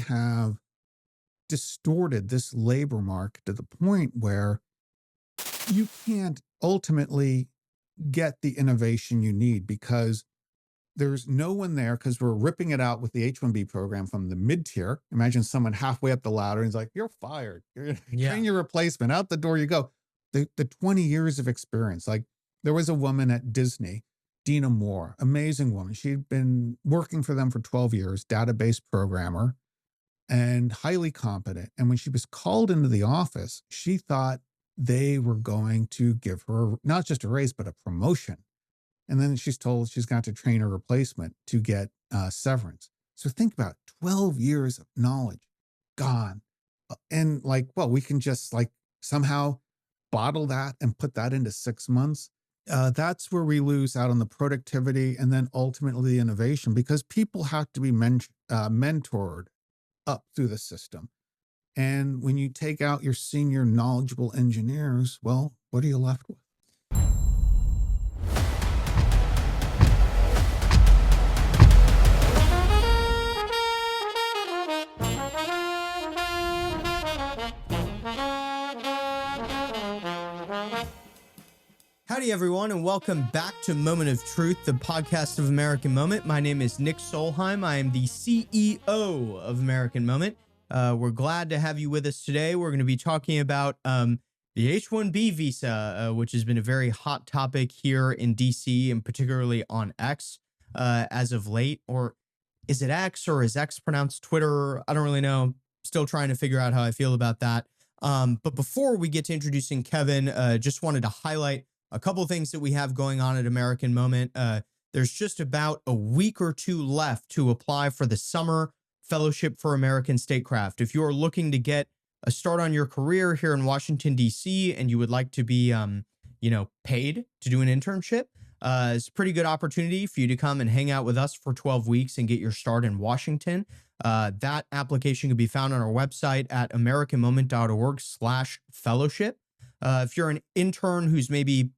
have distorted this labor market to the point where you can't ultimately get the innovation you need because there's no one there because we're ripping it out with the H-1B program from the mid-tier. Imagine someone halfway up the ladder and he's like, you're fired. You're going to train your replacement. Out the door you go. The 20 years of experience. Like there was a woman at Disney, Dina Moore, amazing woman. She'd been working for them for 12 years, database programmer and highly competent. And when she was called into the office, she thought they were going to give her not just a raise, but a promotion. And then she's told she's got to train her replacement to get severance. So think about 12 years of knowledge gone. And like, well, we can just like somehow bottle that and put that into 6 months. That's where we lose out on the productivity and then ultimately the innovation because people have to be mentored up through the system. And when you take out your senior knowledgeable engineers, well, what are you left with? Howdy, everyone, and welcome back to Moment of Truth, the podcast of American Moment. My name is Nick Solheim. I am the CEO of American Moment. We're glad to have you with us today. We're going to be talking about the H-1B visa, which has been a very hot topic here in D.C. and particularly on X as of late. Or is it X or is X pronounced Twitter? I don't really know. Still trying to figure out how I feel about that. But before we get to introducing Kevin, just wanted to highlight a couple of things that we have going on at American Moment. There's just about a week or two left to apply for the Summer Fellowship for American Statecraft. If you are looking to get a start on your career here in Washington, D.C., and you would like to be, paid to do an internship, it's a pretty good opportunity for you to come and hang out with us for 12 weeks and get your start in Washington. That application can be found on our website at americanmoment.org/fellowship. If you're an intern who's maybe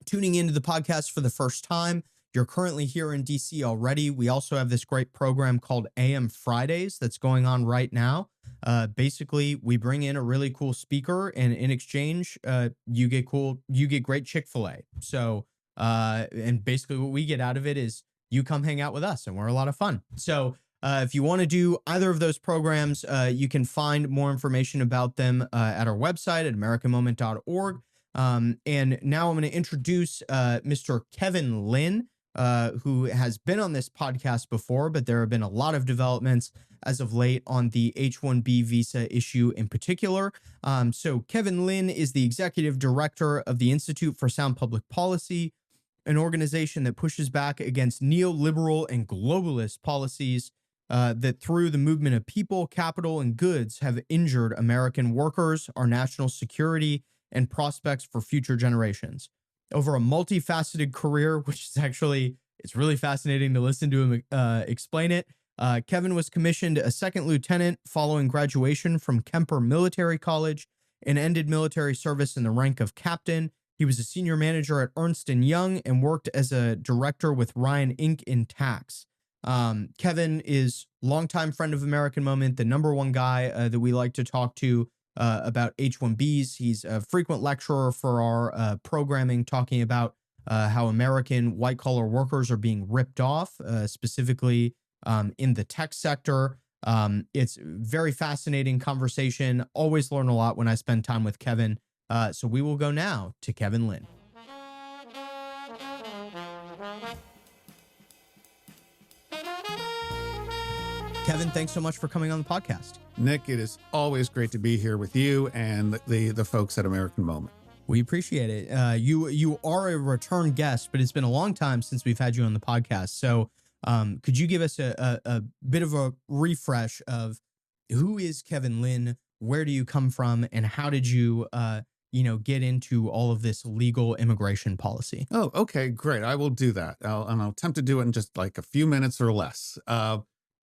tuning into the podcast for the first time, you're currently here in DC already, we also have this great program called AM Fridays that's going on right now. Basically, we bring in a really cool speaker, and in exchange, you get great Chick-fil-A. So, and basically what we get out of it is you come hang out with us, and we're a lot of fun. So, if you want to do either of those programs, you can find more information about them at our website at americanmoment.org. And now I'm going to introduce Mr. Kevin Lynn, who has been on this podcast before, but there have been a lot of developments as of late on the H-1B visa issue in particular. So Kevin Lynn is the executive director of the Institute for Sound Public Policy, an organization that pushes back against neoliberal and globalist policies that through the movement of people, capital, and goods have injured American workers, our national security, and prospects for future generations. Over a multifaceted career, which is actually, it's really fascinating to listen to him explain it. Kevin was commissioned a second lieutenant following graduation from Kemper Military College and ended military service in the rank of captain. He was a senior manager at Ernst & Young and worked as a director with Ryan Inc. in tax. Kevin is longtime friend of American Moment, the number one guy that we like to talk to about H-1Bs. He's a frequent lecturer for our programming, talking about how American white-collar workers are being ripped off, specifically in the tech sector. It's very fascinating conversation. Always learn a lot when I spend time with Kevin. So we will go now to Kevin Lynn. Kevin, thanks so much for coming on the podcast. Nick, it is always great to be here with you and the folks at American Moment. We appreciate it. You are a return guest, but it's been a long time since we've had you on the podcast. So could you give us a bit of a refresh of who is Kevin Lynn? Where do you come from? And how did you, get into all of this legal immigration policy? Oh, okay, great. I will do that. I'll attempt to do it in just like a few minutes or less.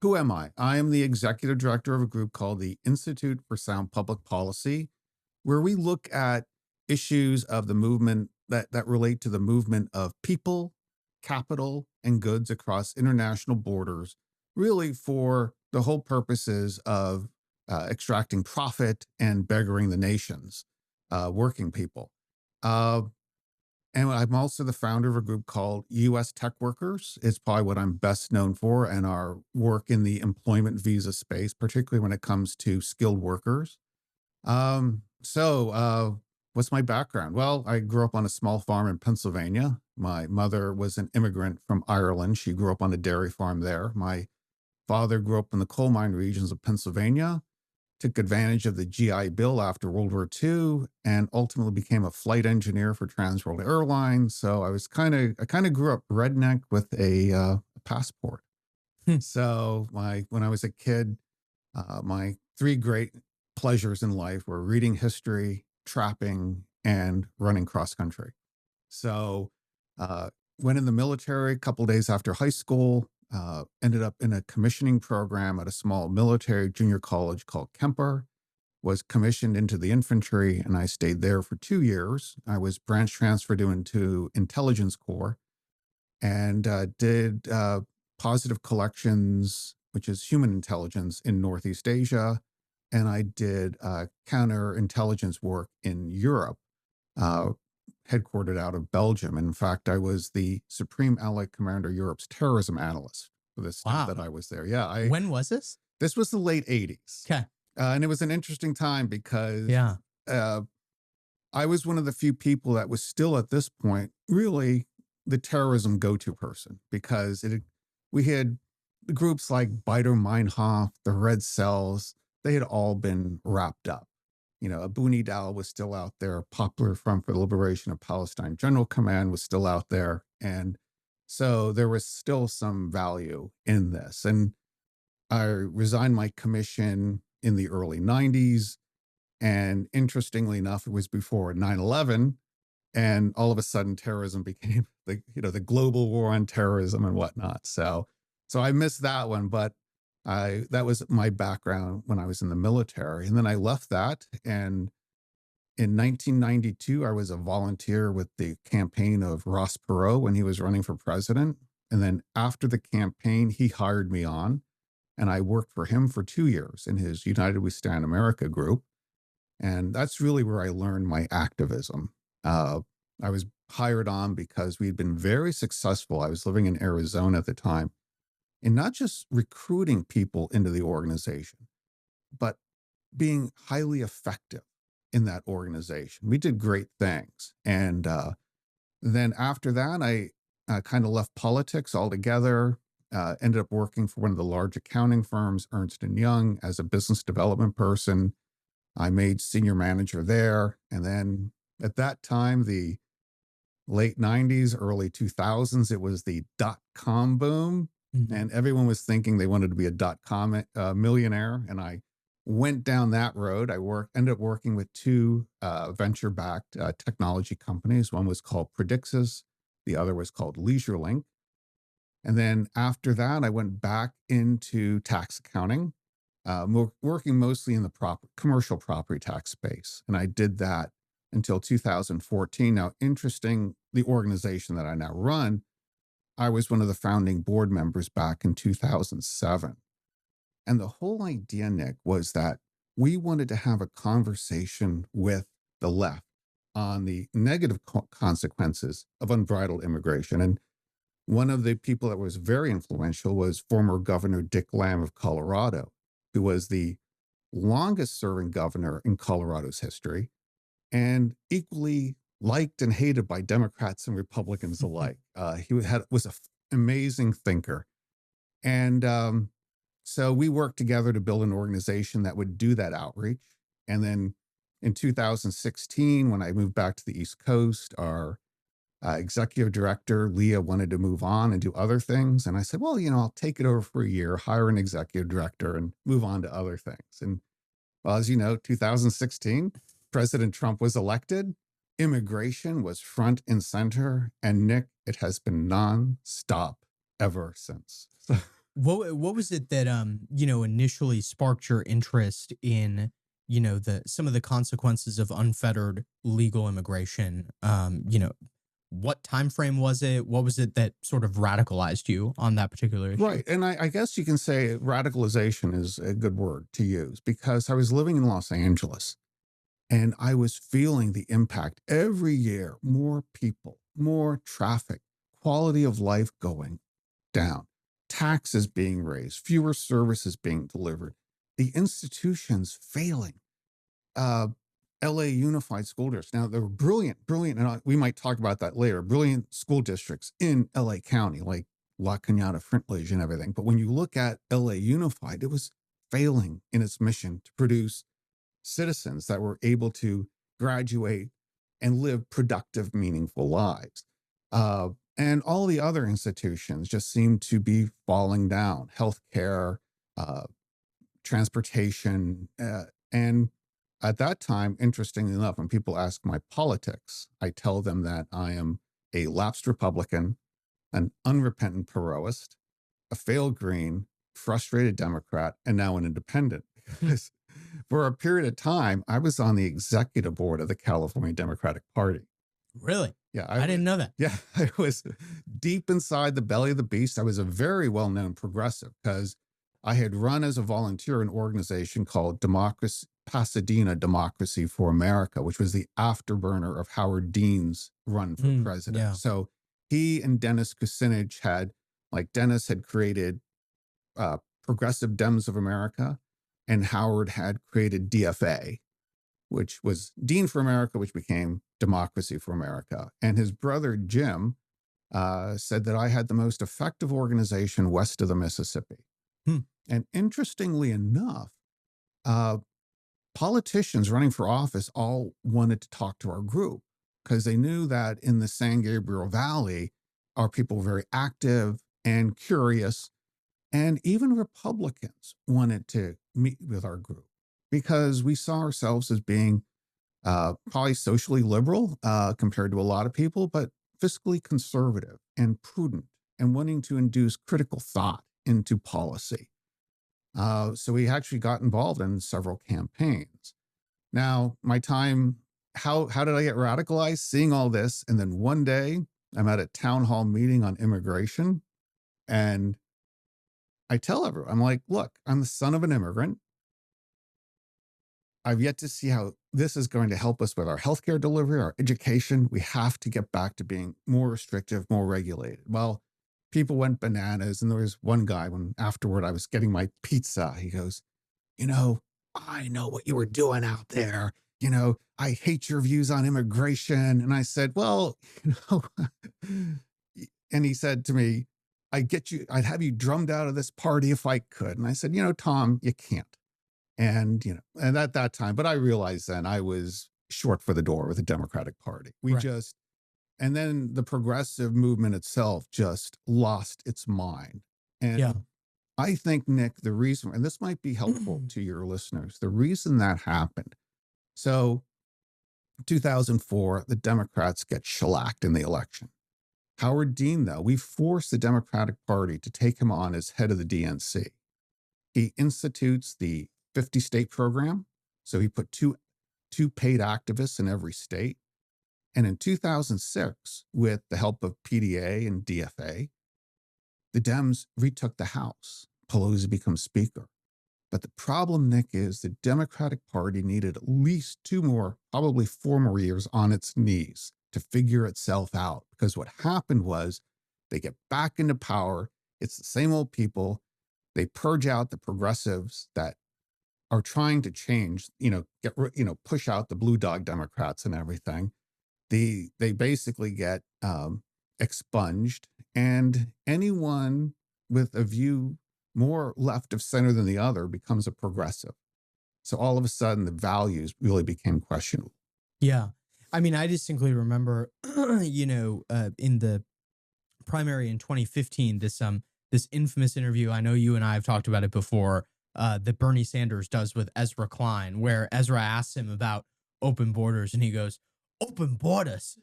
Who am I? I am the executive director of a group called the Institute for Sound Public Policy, where we look at issues of the movement that relate to the movement of people, capital, and goods across international borders, really for the whole purposes of extracting profit and beggaring the nations, working people. Uh, and I'm also the founder of a group called U.S. Tech Workers. It's probably what I'm best known for, and our work in the employment visa space, particularly when it comes to skilled workers. What's my background? Well, I grew up on a small farm in Pennsylvania. My mother was an immigrant from Ireland. She grew up on a dairy farm there. My father grew up in the coal mine regions of Pennsylvania, took advantage of the GI Bill after World War II, and ultimately became a flight engineer for Trans World Airlines. So I kind of grew up redneck with a passport. Hmm. So when I was a kid, my three great pleasures in life were reading history, trapping, and running cross country. So, uh, went in the military a couple days after high school. Ended up in a commissioning program at a small military junior college called Kemper. Was commissioned into the infantry, and I stayed there for 2 years. I was branch transferred into intelligence corps and did positive collections, which is human intelligence in Northeast Asia. And I did counterintelligence work in Europe, uh, headquartered out of Belgium. In fact, I was the Supreme Allied Commander Europe's terrorism analyst for the stint that Wow. I was there. Yeah, When was this? this was the late 80s. Okay. And it was an interesting time because Yeah. uh, I was one of the few people that was still at this point really the terrorism go-to person because we had groups like Beider Meinhof, the Red Cells, they had all been wrapped up. You know, Abuni Dal was still out there. Popular Front for the Liberation of Palestine General Command was still out there. And so there was still some value in this. And I resigned my commission in the early 90s. And interestingly enough, it was before 9/11, and all of a sudden terrorism became the global war on terrorism and whatnot. So I missed that one, but I that was my background when I was in the military. And then I left that, and in 1992 I was a volunteer with the campaign of Ross Perot when he was running for president. And then after the campaign, he hired me on, and I worked for him for 2 years in his United We Stand America group. And that's really where I learned my activism. Uh, I was hired on because we'd been very successful. I was living in Arizona at the time, in not just recruiting people into the organization, but being highly effective in that organization. We did great things. And then after that, I kind of left politics altogether. Ended up working for one of the large accounting firms, Ernst and Young, as a business development person. I made senior manager there. And then at that time, the late 90s, early 2000s, it was the .com boom. Mhm. And everyone was thinking they wanted to be a .com millionaire. And I went down that road. Ended up working with two venture-backed technology companies. One was called Predixis. The other was called LeisureLink. And then after that, I went back into tax accounting, working mostly in the commercial property tax space. And I did that until 2014. Now, interesting, the organization that I now run, I was one of the founding board members back in 2007. And the whole idea, Nick, was that we wanted to have a conversation with the left on the negative consequences of unbridled immigration. And one of the people that was very influential was former Governor Dick Lamb of Colorado, who was the longest serving governor in Colorado's history and equally liked and hated by Democrats and Republicans alike. Was an amazing thinker. And so we worked together to build an organization that would do that outreach. And then in 2016, when I moved back to the East Coast, our executive director, Leah, wanted to move on and do other things. And I said, well, I'll take it over for a year, hire an executive director, and move on to other things. And well, as you know, 2016, President Trump was elected. Immigration was front and center. And Nick, it has been nonstop ever since. So, What was it that initially sparked your interest in the some of the consequences of unfettered legal immigration? what time frame was it? What was it that sort of radicalized you on that particular issue? Right. And I guess you can say radicalization is a good word to use, because I was living in Los Angeles and I was feeling the impact every year. More people, more traffic, quality of life going down, taxes being raised, fewer services being delivered, the institutions failing. Uh, LA Unified School District. Now, there were brilliant, and we might talk about that later, brilliant school districts in LA County, like La Cañada, Frintlage, and everything. But when you look at LA Unified, it was failing in its mission to produce citizens that were able to graduate and live productive, meaningful lives. And all the other institutions just seemed to be falling down: healthcare, uh, transportation. And at that time, interestingly enough, when people ask my politics, I tell them that I am a lapsed Republican, an unrepentant Perotist, a failed Green, frustrated Democrat, and now an independent. Because for a period of time, I was on the executive board of the California Democratic Party. Really? Yeah, I didn't know that. Yeah, I was deep inside the belly of the beast. I was a very well-known progressive because I had run as a volunteer an organization called Pasadena Democracy for America, which was the afterburner of Howard Dean's run for president. Yeah. So he and Dennis Kucinich Dennis had created Progressive Dems of America, and Howard had created DFA, which was Dean for America, which became Democracy for America. And his brother, Jim, said that I had the most effective organization west of the Mississippi. And interestingly enough, politicians running for office all wanted to talk to our group because they knew that in the San Gabriel Valley, our people were very active and curious. And even Republicans wanted to meet with our group because we saw ourselves as being probably socially liberal compared to a lot of people, but fiscally conservative and prudent and wanting to induce critical thought into policy. So we actually got involved in several campaigns. Now, my time, how did I get radicalized? Seeing all this. And then one day I'm at a town hall meeting on immigration. And I tell everyone, I'm like, look, I'm the son of an immigrant. I've yet to see how this is going to help us with our healthcare delivery, our education. We have to get back to being more restrictive, more regulated. Well, people went bananas. And there was one guy, when afterward I was getting my pizza, he goes, I know what you were doing out there. I hate your views on immigration. And I said, well, and he said to me, I'd have you drummed out of this party if I could. And I said, Tom, you can't. And, and at that time, but I realized then I was short for the door with the Democratic Party. And then the progressive movement itself just lost its mind. And I think, Nick, the reason, and this might be helpful to your listeners, the reason that happened. So 2004, the Democrats get shellacked in the election. Howard Dean, though, we forced the Democratic Party to take him on as head of the DNC. He institutes the 50-state program. So he put two paid activists in every state. And in 2006, with the help of PDA and DFA, the Dems retook the House. Pelosi becomes Speaker. But the problem, Nick, is the Democratic Party needed at least 2 more, probably 4 more years on its knees to figure itself out. Because what happened was they get back into power. It's the same old people. They purge out the progressives that are trying to change, push out the blue dog Democrats and everything. They basically get expunged, and anyone with a view more left of center than the other becomes a progressive. So all of a sudden, the values really became questionable. Yeah. I mean, I distinctly remember, in the primary in 2015, this infamous interview, I know you and I have talked about it before, that Bernie Sanders does with Ezra Klein, where Ezra asks him about open borders, and he goes, "Open borders?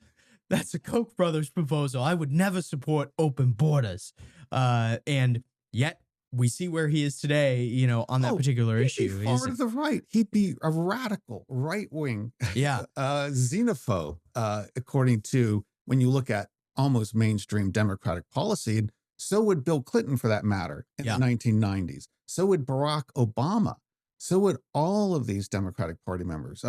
That's a Koch brothers proposal. I would never support open borders." And yet we see where he is today, on that particular issue. He'd be far to the right. He'd be a radical right-wing xenophobe, according to when you look at almost mainstream Democratic policy. And so would Bill Clinton, for that matter, in Yeah. the 1990s. So would Barack Obama. So would all of these Democratic Party members.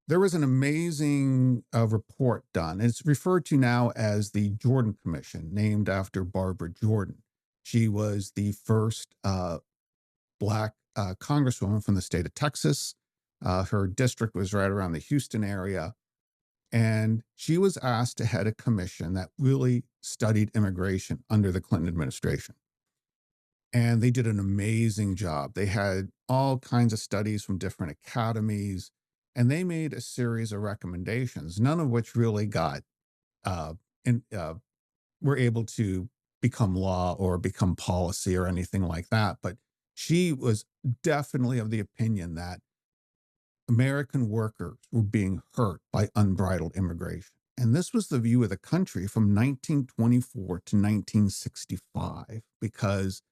There was an amazing report done. It's referred to now as the Jordan Commission, named after Barbara Jordan. She was the first Black congresswoman from the state of Texas. Her district was right around the Houston area. And she was asked to head a commission that really studied immigration under the Clinton administration. And they did an amazing job. They had all kinds of studies from different academies, and they made a series of recommendations, none of which really got uh, were able to become law or become policy or anything like that. But she was definitely of the opinion that American workers were being hurt by unbridled immigration. And this was the view of the country from 1924 to 1965, because,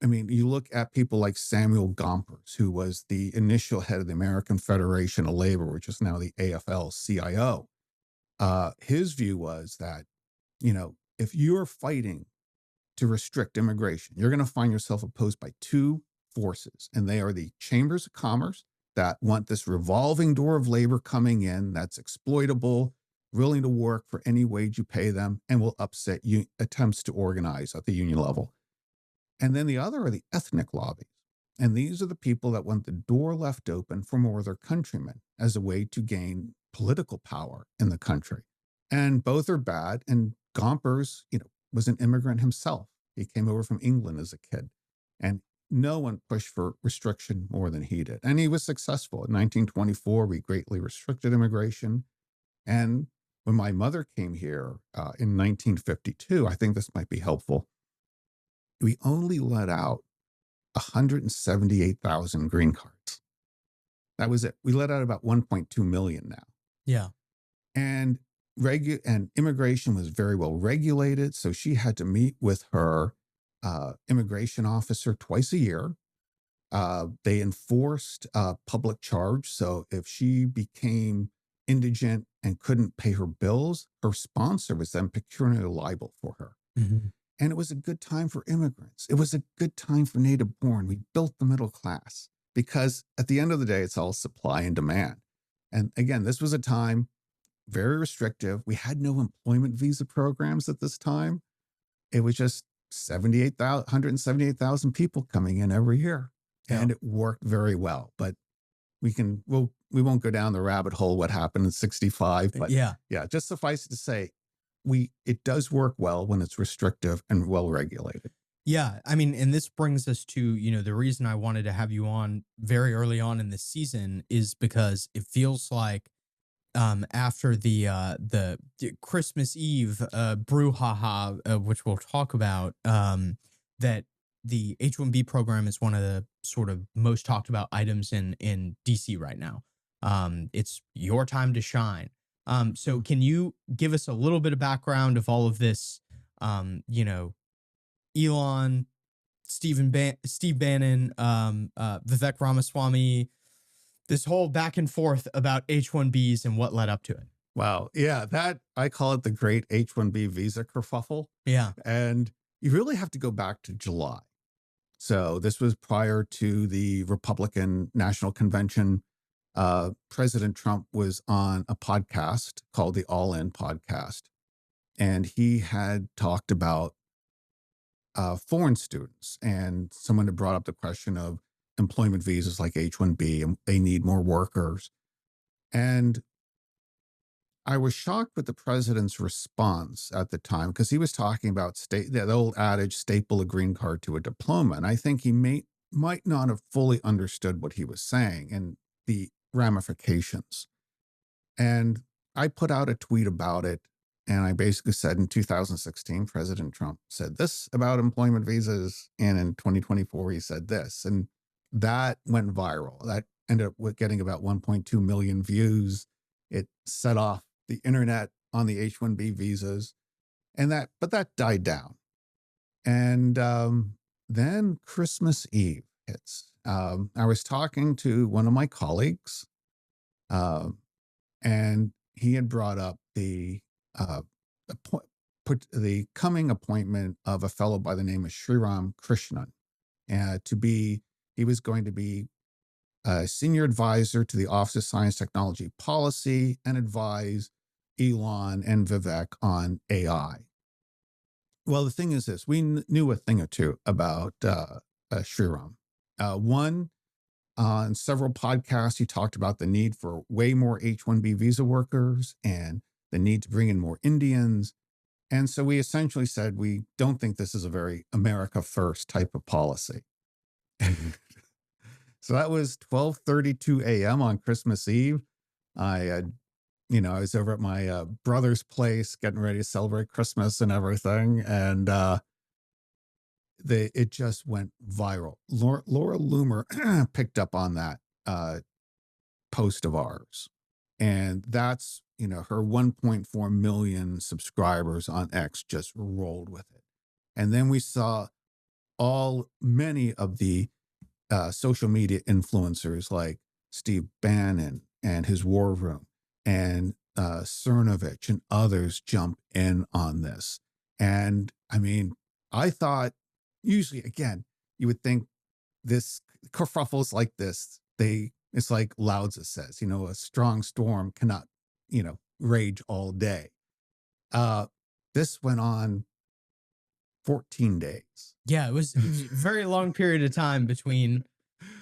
I mean, you look at people like Samuel Gompers, who was the initial head of the American Federation of Labor, which is now the AFL-CIO. His view was that, if you're fighting to restrict immigration, you're going to find yourself opposed by two forces, and they are the chambers of commerce that want this revolving door of labor coming in that's exploitable, willing to work for any wage you pay them, and will upset attempts to organize at the union level. And then the other are the ethnic lobbies. And these are the people that want the door left open for more of their countrymen as a way to gain political power in the country. And both are bad. And Gompers, was an immigrant himself. He came over from England as a kid. And no one pushed for restriction more than he did. And he was successful. In 1924, we greatly restricted immigration. And when my mother came here in 1952, I think this might be helpful, we only let out 178,000 green cards. That was it. We let out about 1.2 million now. Yeah. And immigration was very well regulated. So she had to meet with her immigration officer twice a year. They enforced public charge. So if she became indigent and couldn't pay her bills, her sponsor was then pecuniarily liable for her. Mm-hmm. And it was a good time for immigrants. It was a good time for native born. We built the middle class because at the end of the day, it's all supply and demand. And again, this was a time very restrictive. We had no employment visa programs at this time. It was just 178,000 people coming in every year. Yeah. And it worked very well. But we won't go down the rabbit hole what happened in 65. But yeah, just suffice it to say, it does work well when it's restrictive and well regulated. Yeah. I mean, and this brings us to, the reason I wanted to have you on very early on in this season is because it feels like after the Christmas Eve brouhaha, which we'll talk about, that the H-1B program is one of the sort of most talked about items in DC right now. It's your time to shine. So can you give us a little bit of background of all of this, Elon, Steve Bannon, Vivek Ramaswamy, this whole back and forth about H-1Bs and what led up to it? Wow. Yeah, I call it the great H-1B visa kerfuffle. Yeah. And you really have to go back to July. So this was prior to the Republican National Convention. President Trump was on a podcast called the All In podcast, and he had talked about foreign students, and someone had brought up the question of employment visas like H-1B, and they need more workers. And I was shocked with the president's response at the time, because he was talking about the old adage, staple a green card to a diploma. And I think he might not have fully understood what he was saying and the ramifications. And I put out a tweet about it. And I basically said in 2016, President Trump said this about employment visas. And in 2024, he said this. And that went viral. That ended up with getting about 1.2 million views. It set off the internet on the H-1B visas. But that died down. And then Christmas Eve hits. I was talking to one of my colleagues, and he had brought up the uh, put the coming appointment of a fellow by the name of Sriram Krishnan to be, he was going to be a senior advisor to the Office of Science Technology Policy and advise Elon and Vivek on AI. Well, the thing is this, we knew a thing or two about Sriram. One, on several podcasts, he talked about the need for way more H-1B visa workers and the need to bring in more Indians. And so we essentially said, we don't think this is a very America first type of policy. So that was 12:32 a.m. on Christmas Eve. I I was over at my brother's place getting ready to celebrate Christmas and everything. And it just went viral. Laura Loomer picked up on that post of ours. And that's, her 1.4 million subscribers on X just rolled with it. And then we saw many of the social media influencers like Steve Bannon and his War Room and Cernovich and others jump in on this. And I mean, I thought usually, again, you would think this kerfuffles like this, it's like Lao Tzu says, a strong storm cannot, rage all day. This went on 14 days. Yeah, it was a very long period of time between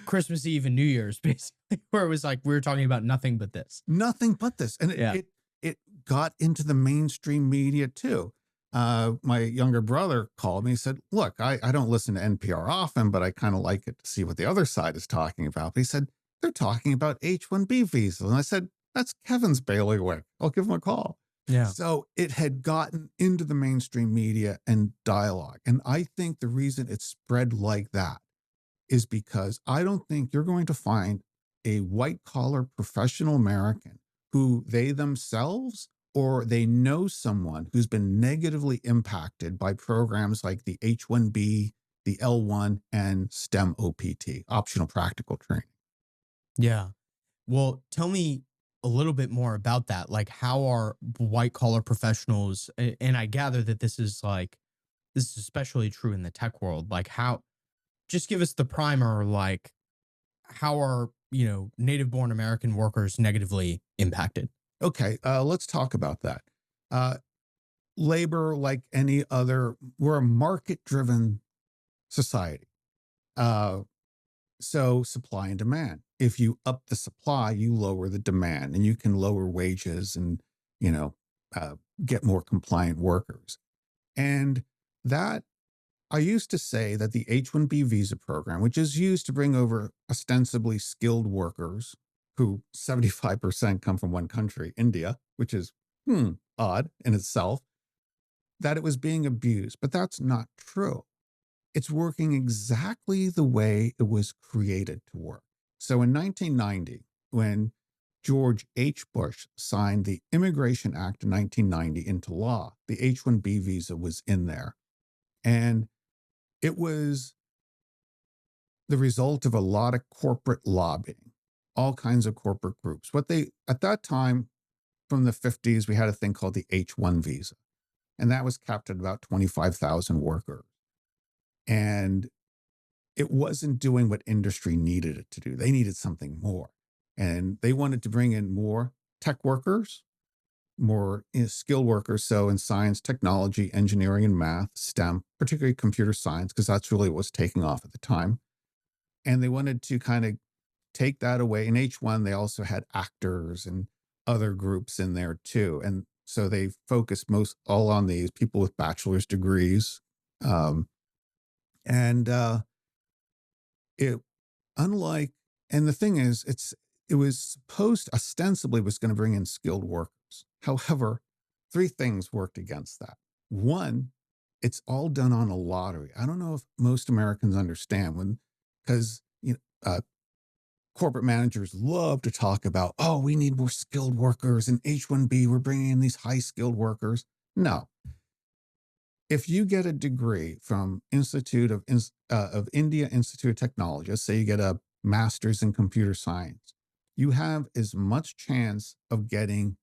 Christmas Eve and New Year's, basically, where it was like we were talking about nothing but this. Nothing but this. And it got into the mainstream media too. My younger brother called me and said, look, I don't listen to NPR often, but I kind of like it to see what the other side is talking about. But he said, they're talking about H-1B visas. And I said, that's Kevin's bailiwick. I'll give him a call. Yeah. So it had gotten into the mainstream media and dialogue. And I think the reason it spread like that is because I don't think you're going to find a white collar professional American who they themselves or they know someone who's been negatively impacted by programs like the H-1B, the L-1, and STEM OPT, optional practical training. Yeah. Well, tell me a little bit more about that. Like, how are white collar professionals, and I gather that this is especially true in the tech world. Like, just give us the primer, like, how are, native born American workers negatively impacted? Okay, let's talk about that. Labor, like any other, we're a market-driven society. So supply and demand. If you up the supply, you lower the demand, and you can lower wages and, get more compliant workers. And that, I used to say that the H-1B visa program, which is used to bring over ostensibly skilled workers, who 75% come from one country, India, which is odd in itself, that it was being abused. But that's not true. It's working exactly the way it was created to work. So in 1990, when George H. Bush signed the Immigration Act of 1990 into law, the H-1B visa was in there. And it was the result of a lot of corporate lobbying, all kinds of corporate groups. At that time, from the 50s, we had a thing called the H-1 visa, and that was capped at about 25,000 workers. And it wasn't doing what industry needed it to do. They needed something more. And they wanted to bring in more tech workers, more skilled workers. So in science, technology, engineering, and math, STEM, particularly computer science, because that's really what was taking off at the time. And they wanted to kind of take that away. In H1, they also had actors and other groups in there too. And so they focused all on these people with bachelor's degrees. And the thing is, it was supposed, ostensibly was going to bring in skilled workers. However, three things worked against that. One, it's all done on a lottery. I don't know if most Americans understand because corporate managers love to talk about, oh, we need more skilled workers and H-1B, we're bringing in these high skilled workers. No. If you get a degree from Institute of India Institute of Technology, let's say you get a master's in computer science, you have as much chance of getting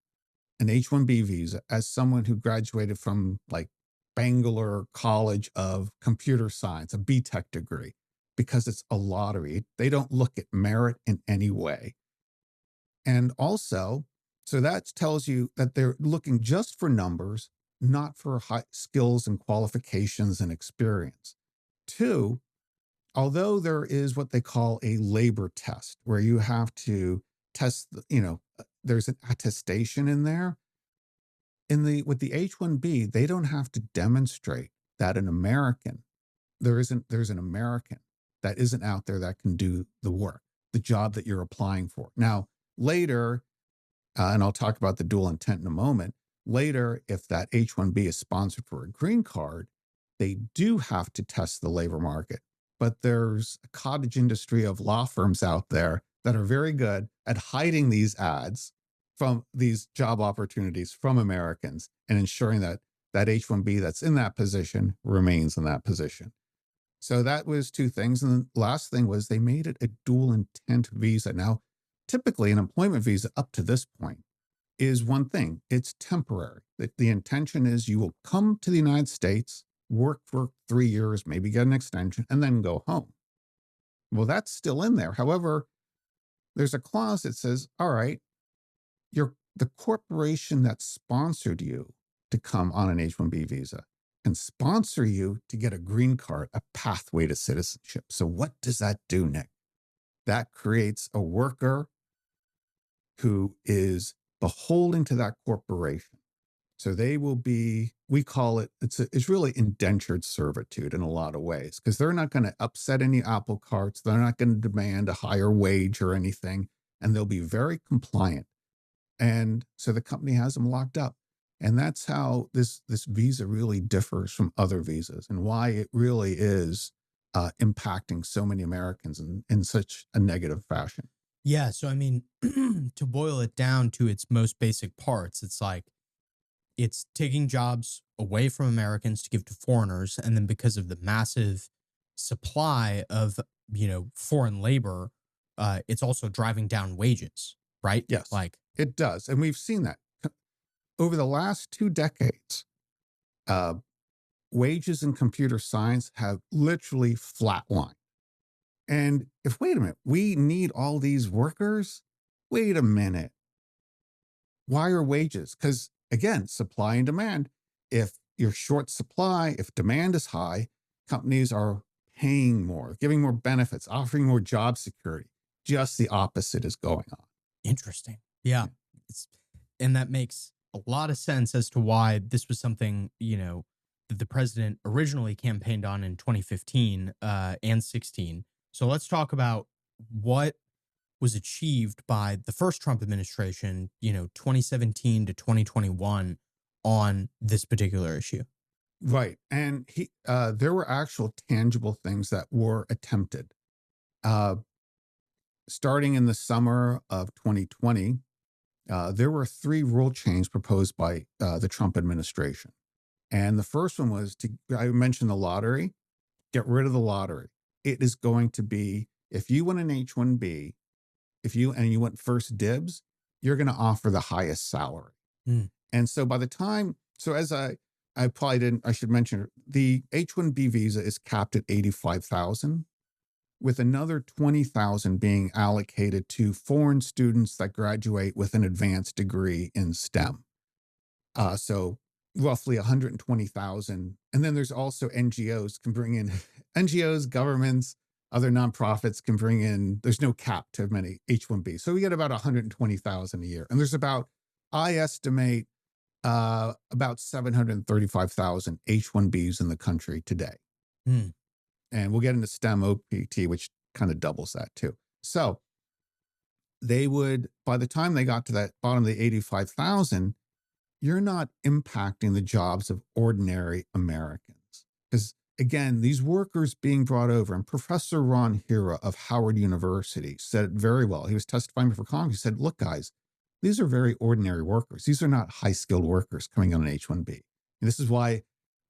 an H-1B visa as someone who graduated from like Bangalore College of Computer Science, a BTech degree, because it's a lottery. They don't look at merit in any way. And also, so that tells you that they're looking just for numbers, not for high skills and qualifications and experience. Two, although there is what they call a labor test where you have to test, there's an attestation in there. With the H-1B, they don't have to demonstrate that an American, there's an American that isn't out there that can do the work, the job that you're applying for. Now, later, and I'll talk about the dual intent in a moment. Later, if that H-1B is sponsored for a green card, they do have to test the labor market. But there's a cottage industry of law firms out there that are very good at hiding these ads from these job opportunities from Americans and ensuring that that H-1B that's in that position remains in that position. So that was two things. And the last thing was they made it a dual intent visa. Now, typically an employment visa up to this point is one thing. It's temporary. The intention is you will come to the United States, work for 3 years, maybe get an extension, and then go home. Well, that's still in there. However, there's a clause that says, all right, the corporation that sponsored you to come on an H-1B visa can sponsor you to get a green card, a pathway to citizenship. So what does that do, Nick? That creates a worker who is beholden to that corporation. So they will be, we call it, it's really indentured servitude in a lot of ways, because they're not going to upset any apple carts. They're not going to demand a higher wage or anything, and they'll be very compliant. And so the company has them locked up. And that's how this visa really differs from other visas and why it really is impacting so many Americans in such a negative fashion. Yeah. So, I mean, to boil it down to its most basic parts, it's like it's taking jobs away from Americans to give to foreigners. And then because of the massive supply of, foreign labor, it's also driving down wages, right? Yes, Like it does. And we've seen that over the last 2 decades. Wages in computer science have literally flatlined. And wait a minute, we need all these workers? Wait a minute. Why are wages? Because again, supply and demand. If you're short supply, if demand is high, companies are paying more, giving more benefits, offering more job security. Just the opposite is going on. interesting. Yeah. And that makes a lot of sense as to why this was something, that the president originally campaigned on in 2015 and 16. So let's talk about what was achieved by the first Trump administration, 2017 to 2021 on this particular issue. Right. And there were actual tangible things that were attempted. Starting in the summer of 2020, there were 3 rule changes proposed by the Trump administration. And the first one was I mentioned the lottery, get rid of the lottery. It is going to be, if you want an H-1B, you want first dibs, you're going to offer the highest salary. Mm. And so by the time, as I should mention, the H-1B visa is capped at 85,000, with another 20,000 being allocated to foreign students that graduate with an advanced degree in STEM. So roughly 120,000. And then there's also NGOs can bring in NGOs, governments, other nonprofits can bring in, there's no cap to many H-1B. So we get about 120,000 a year. And there's I estimate about 735,000 H-1Bs in the country today. Mm. And we'll get into STEM OPT, which kind of doubles that too. So they would, by the time they got to that bottom of the 85,000, you're not impacting the jobs of ordinary Americans. Because again, these workers being brought over, and Professor Ron Hira of Howard University said it very well. He was testifying before Congress. He said, look, guys, these are very ordinary workers. These are not high-skilled workers coming on an H-1B. And this is why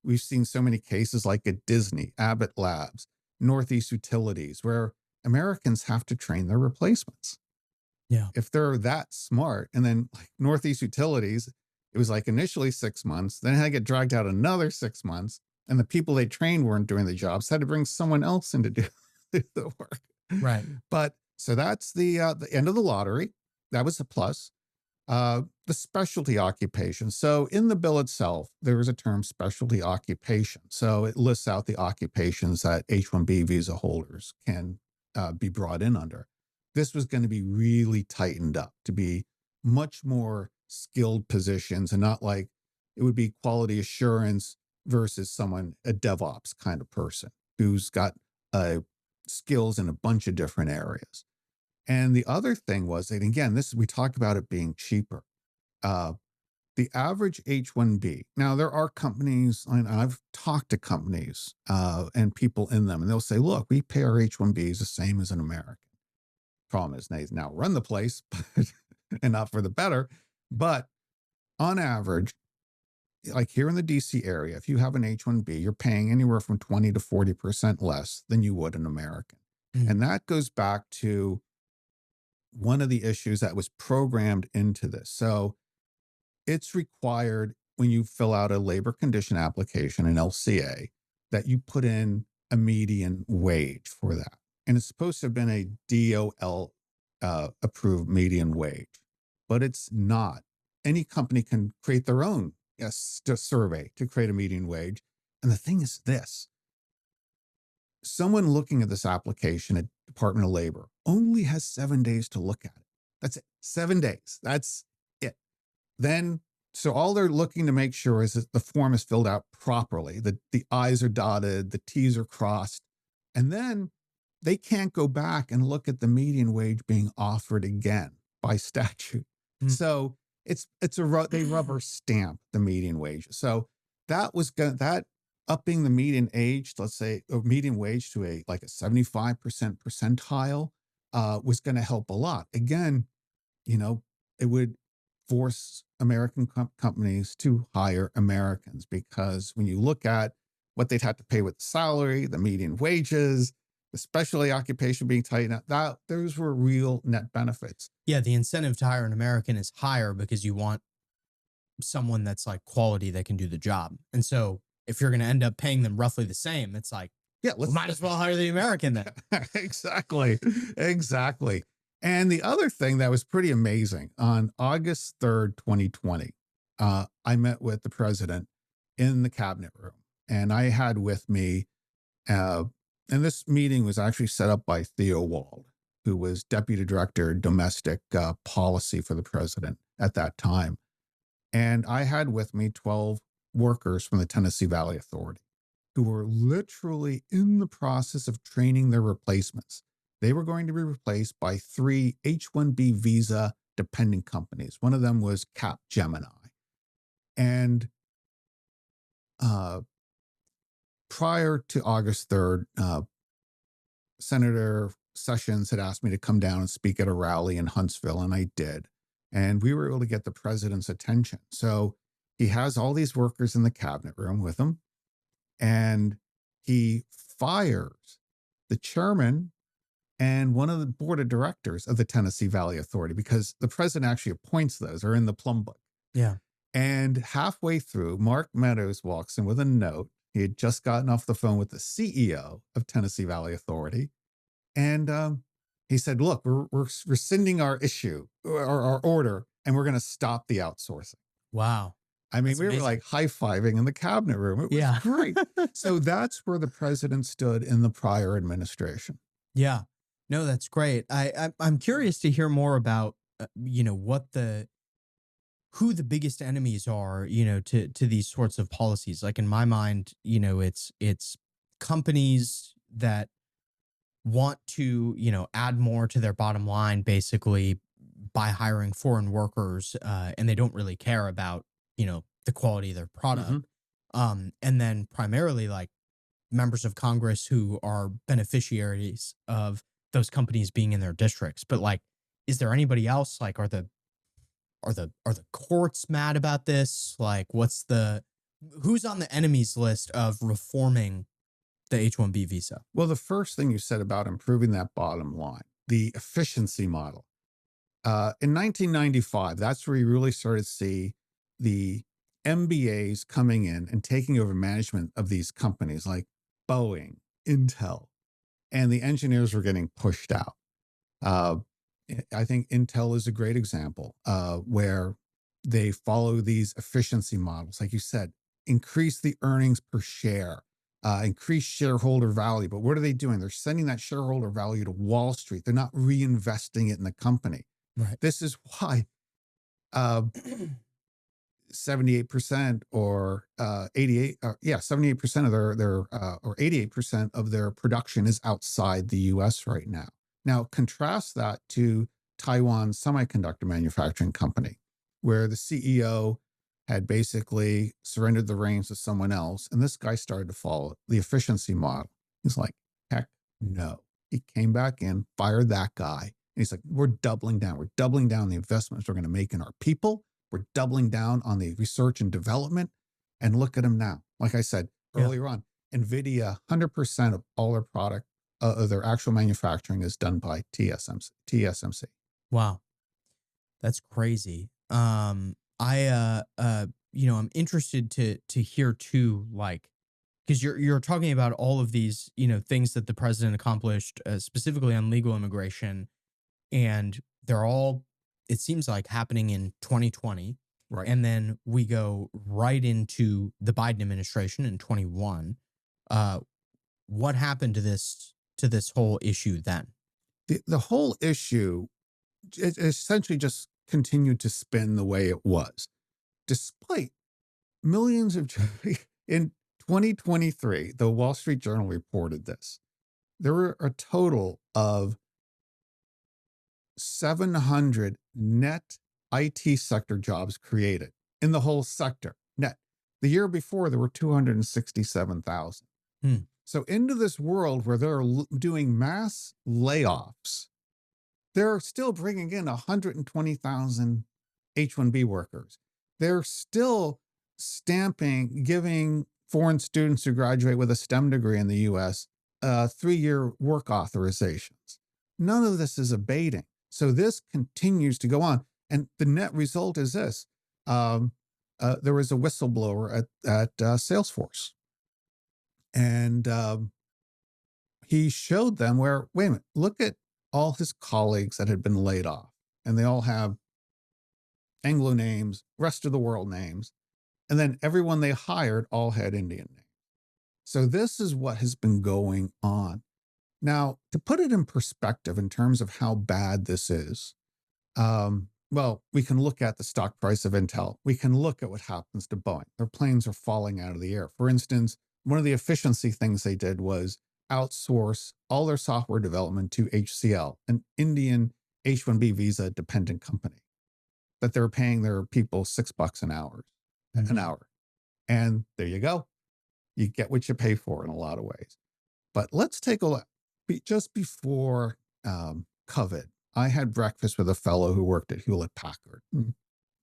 we've seen so many cases like at Disney, Abbott Labs, Northeast Utilities, where Americans have to train their replacements. Yeah. If they're that smart, and then like Northeast Utilities, It was like initially 6 months, then it had to get dragged out another 6 months. And the people they trained weren't doing the jobs, had to bring someone else in to do the work. Right. But so that's the end of the lottery. That was a plus. The specialty occupation. So in the bill itself, there is a term specialty occupation. So it lists out the occupations that H-1B visa holders can be brought in under. This was going to be really tightened up to be much more skilled positions, and not like it would be quality assurance versus someone, a DevOps kind of person who's got skills in a bunch of different areas. And the other thing was, and again, we talk about it being cheaper. The average H-1B. Now, there are companies, and I've talked to companies and people in them, and they'll say, look, we pay our H-1Bs the same as an American. Problem is, they now run the place, and not for the better. But on average, like here in the DC area, if you have an H-1B, you're paying anywhere from 20 to 40% less than you would an American. Mm. And that goes back to one of the issues that was programmed into this. So it's required when you fill out a labor condition application, an LCA, that you put in a median wage for that. And it's supposed to have been a DOL approved median wage, but it's not. Any company can create their own survey to create a median wage. And the thing is this: someone looking at this application at Department of Labor only has 7 days to look at it. That's it. 7 days. That's it. Then, so all they're looking to make sure is that the form is filled out properly. The I's are dotted, the T's are crossed. And then they can't go back and look at the median wage being offered again by statute. So they rubber stamp the median wage. So that was that upping the median age, let's say, or median wage to a 75% percentile was going to help a lot. Again, it would force American companies to hire Americans, because when you look at what they'd have to pay with the salary, the median wages, the specialty occupation being tightened up, those were real net benefits. Yeah, the incentive to hire an American is higher because you want someone that's like quality that can do the job. And so if you're going to end up paying them roughly the same, it's like, yeah, might as well hire the American then. Exactly. And the other thing that was pretty amazing, on August 3rd, 2020, I met with the president in the cabinet room, and I had with me, and this meeting was actually set up by Theo Wald, who was Deputy Director, Domestic Policy for the president at that time. And I had with me 12 workers from the Tennessee Valley Authority who were literally in the process of training their replacements. They were going to be replaced by 3 H-1B visa dependent companies. One of them was Capgemini. And prior to August 3rd, Senator Sessions had asked me to come down and speak at a rally in Huntsville, and I did. And we were able to get the president's attention. So he has all these workers in the cabinet room with him, and he fires the chairman and one of the board of directors of the Tennessee Valley Authority, because the president actually appoints those, or in the plum book. Yeah. And halfway through, Mark Meadows walks in with a note. He had just gotten off the phone with the CEO of Tennessee Valley Authority. And he said, look, we're rescinding our issue, or our order, and we're going to stop the outsourcing. Wow. I mean, That's we amazing. were like high-fiving in the cabinet room. It was great. So that's where the president stood in the prior administration. Yeah. No, that's great. I'm curious to hear more about, who the biggest enemies are, to these sorts of policies. Like in my mind, it's companies that want to, add more to their bottom line, basically by hiring foreign workers, and they don't really care about, the quality of their product. Mm-hmm. And then primarily like members of Congress who are beneficiaries of those companies being in their districts. But like, is there anybody else? Like, are the courts mad about this? Like, who's on the enemies list of reforming the H-1B visa? Well, the first thing you said about improving that bottom line, the efficiency model. In 1995, that's where you really started to see the MBAs coming in and taking over management of these companies like Boeing, Intel, and the engineers were getting pushed out. Uh, I think Intel is a great example where they follow these efficiency models. Like you said, increase the earnings per share, increase shareholder value. But what are they doing? They're sending that shareholder value to Wall Street. They're not reinvesting it in the company. Right. This is why uh, 78% or 88, 78% of their or 88% of their production is outside the US right now. Now, contrast that to Taiwan Semiconductor Manufacturing Company, where the CEO had basically surrendered the reins to someone else. And this guy started to follow the efficiency model. He's like, heck no. He came back in, fired that guy. And he's like, we're doubling down. We're doubling down the investments we're going to make in our people. We're doubling down on the research and development. And look at them now. Like I said earlier on, NVIDIA, 100% of all their product, of their actual manufacturing is done by TSMC. Wow. That's crazy. I'm interested to hear too, like, because you're talking about all of these, things that the president accomplished, specifically on legal immigration, and they're all, it seems like, happening in 2020. Right. And then we go right into the Biden administration in 21. What happened to this whole issue then? The whole issue essentially just continued to spin the way it was, despite millions of in 2023. The Wall Street Journal reported this. There were a total of 700 net IT sector jobs created in the whole sector net. The year before, there were 267,000. So into this world where they're doing mass layoffs, they're still bringing in 120,000 H-1B workers. They're still giving foreign students who graduate with a STEM degree in the U.S. 3-year work authorizations. None of this is abating. So this continues to go on. And the net result is this. There was a whistleblower at Salesforce. And he showed them where, wait a minute, look at all his colleagues that had been laid off. And they all have Anglo names, rest of the world names. And then everyone they hired all had Indian names. So this is what has been going on. Now, to put it in perspective in terms of how bad this is, well, we can look at the stock price of Intel. We can look at what happens to Boeing. Their planes are falling out of the air. For instance, one of the efficiency things they did was outsource all their software development to HCL, an Indian H-1B visa dependent company, that they're paying their people $6 an hour. And there you go. You get what you pay for in a lot of ways. But let's take a look. Just before COVID, I had breakfast with a fellow who worked at Hewlett Packard.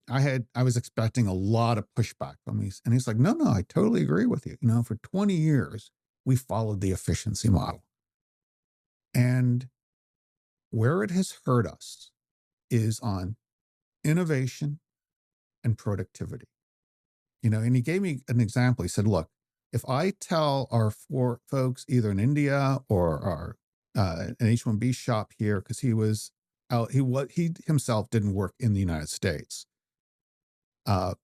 I was expecting a lot of pushback from me. And he's like, no, I totally agree with you. For 20 years, we followed the efficiency model. And where it has hurt us is on innovation and productivity. And he gave me an example. He said, look, if I tell our 4 folks either in India or our an H-1B shop here, because he was out, he himself didn't work in the United States.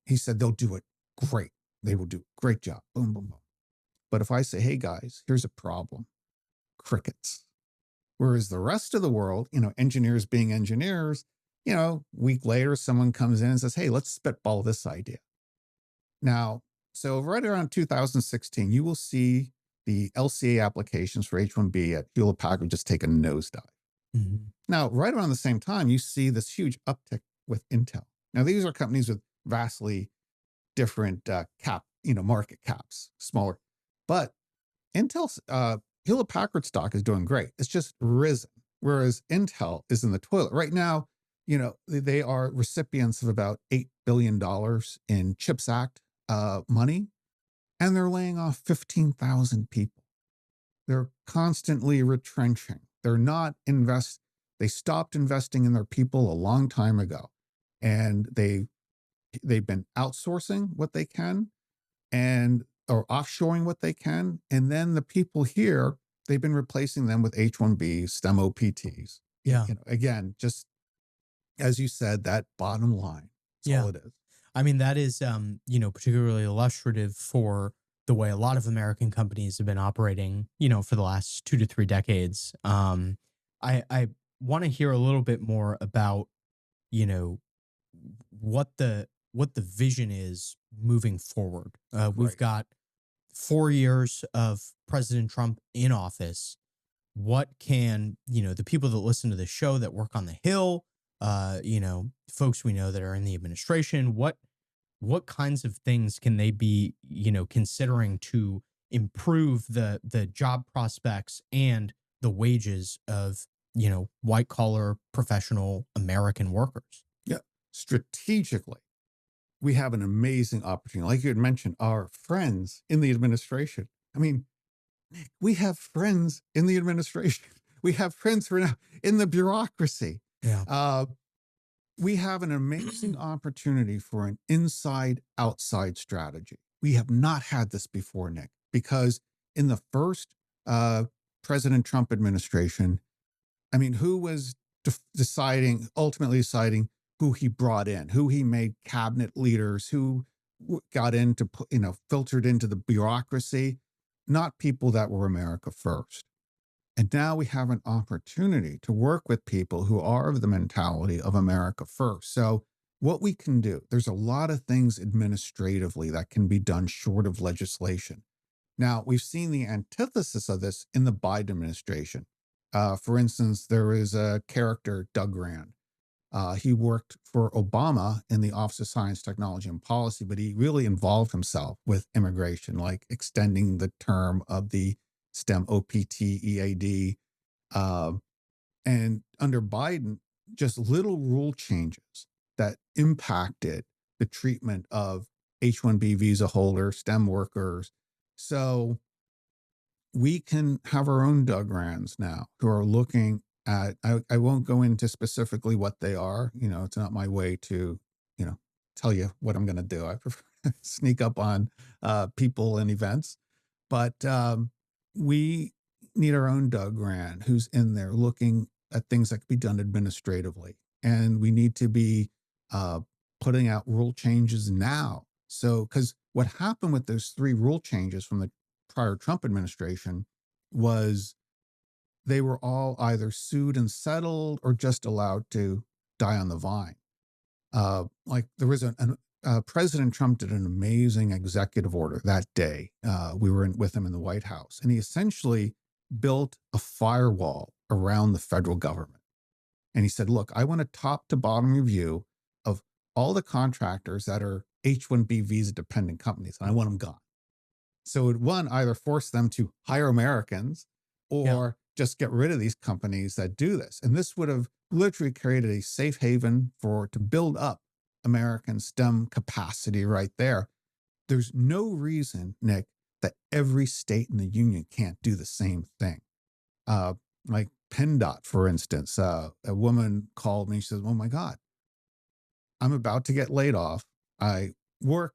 He said they'll do it great. They will do a great job. Boom, boom, boom. But if I say, hey guys, here's a problem, crickets. Whereas the rest of the world, engineers being engineers, week later, someone comes in and says, hey, let's spitball this idea. Now, so right around 2016, you will see the LCA applications for H-1B at Hewlett Packard just take a nosedive. Now, right around the same time, you see this huge uptick with Intel. Now, these are companies with vastly different market caps, smaller. But Intel's Hewlett Packard stock is doing great. It's just risen, whereas Intel is in the toilet right now. They are recipients of about $8 billion in CHIPS Act money, and they're laying off 15,000 people. They're constantly retrenching. They're not They stopped investing in their people a long time ago, and they they've been outsourcing what they can and or offshoring what they can. And then the people here, they've been replacing them with H-1Bs, STEM OPTs. Yeah. Again, just as you said, that bottom line. That's Yeah. all it is. I mean, that is, particularly illustrative for the way a lot of American companies have been operating, for the last 2 to 3 decades. I want to hear a little bit more about, you know, what the vision is moving forward. We've Right. got 4 years of President Trump in office. What can, the people that listen to the show that work on the Hill, folks we know that are in the administration, what kinds of things can they be, considering to improve the job prospects and the wages of, white collar professional American workers? Yeah. Strategically, we have an amazing opportunity. Like you had mentioned, our friends in the administration. I mean, we have friends in the administration. We have friends who are now in the bureaucracy. Yeah. We have an amazing opportunity for an inside outside strategy. We have not had this before, Nick, because in the first President Trump administration, I mean, who was ultimately deciding who he brought in, who he made cabinet leaders, who got into, filtered into the bureaucracy, not people that were America first. And now we have an opportunity to work with people who are of the mentality of America first. So, what we can do, there's a lot of things administratively that can be done short of legislation. Now, we've seen the antithesis of this in the Biden administration. For instance, there is a character, Doug Rand. He worked for Obama in the Office of Science, Technology, and Policy, but he really involved himself with immigration, like extending the term of the STEM OPT EAD. And under Biden, just little rule changes that impacted the treatment of H-1B visa holders, STEM workers. So we can have our own Doug Rands now who are looking at, I won't go into specifically what they are. It's not my way to, tell you what I'm going to do. I prefer to sneak up on people and events. But we need our own Doug Rand who's in there looking at things that could be done administratively. And we need to be putting out rule changes now. So, because what happened with those 3 rule changes from the prior Trump administration was they were all either sued and settled or just allowed to die on the vine. Like there was President Trump did an amazing executive order that day. We were with him in the White House, and he essentially built a firewall around the federal government. And he said, look, I want a top to bottom review of all the contractors that are H-1B visa dependent companies, and I want them gone. So it one, either force them to hire Americans or just get rid of these companies that do this. And this would have literally created a safe haven to build up American STEM capacity right there. There's no reason, Nick, that every state in the union can't do the same thing. Like PennDOT, for instance, a woman called me. She says, oh my God, I'm about to get laid off. I work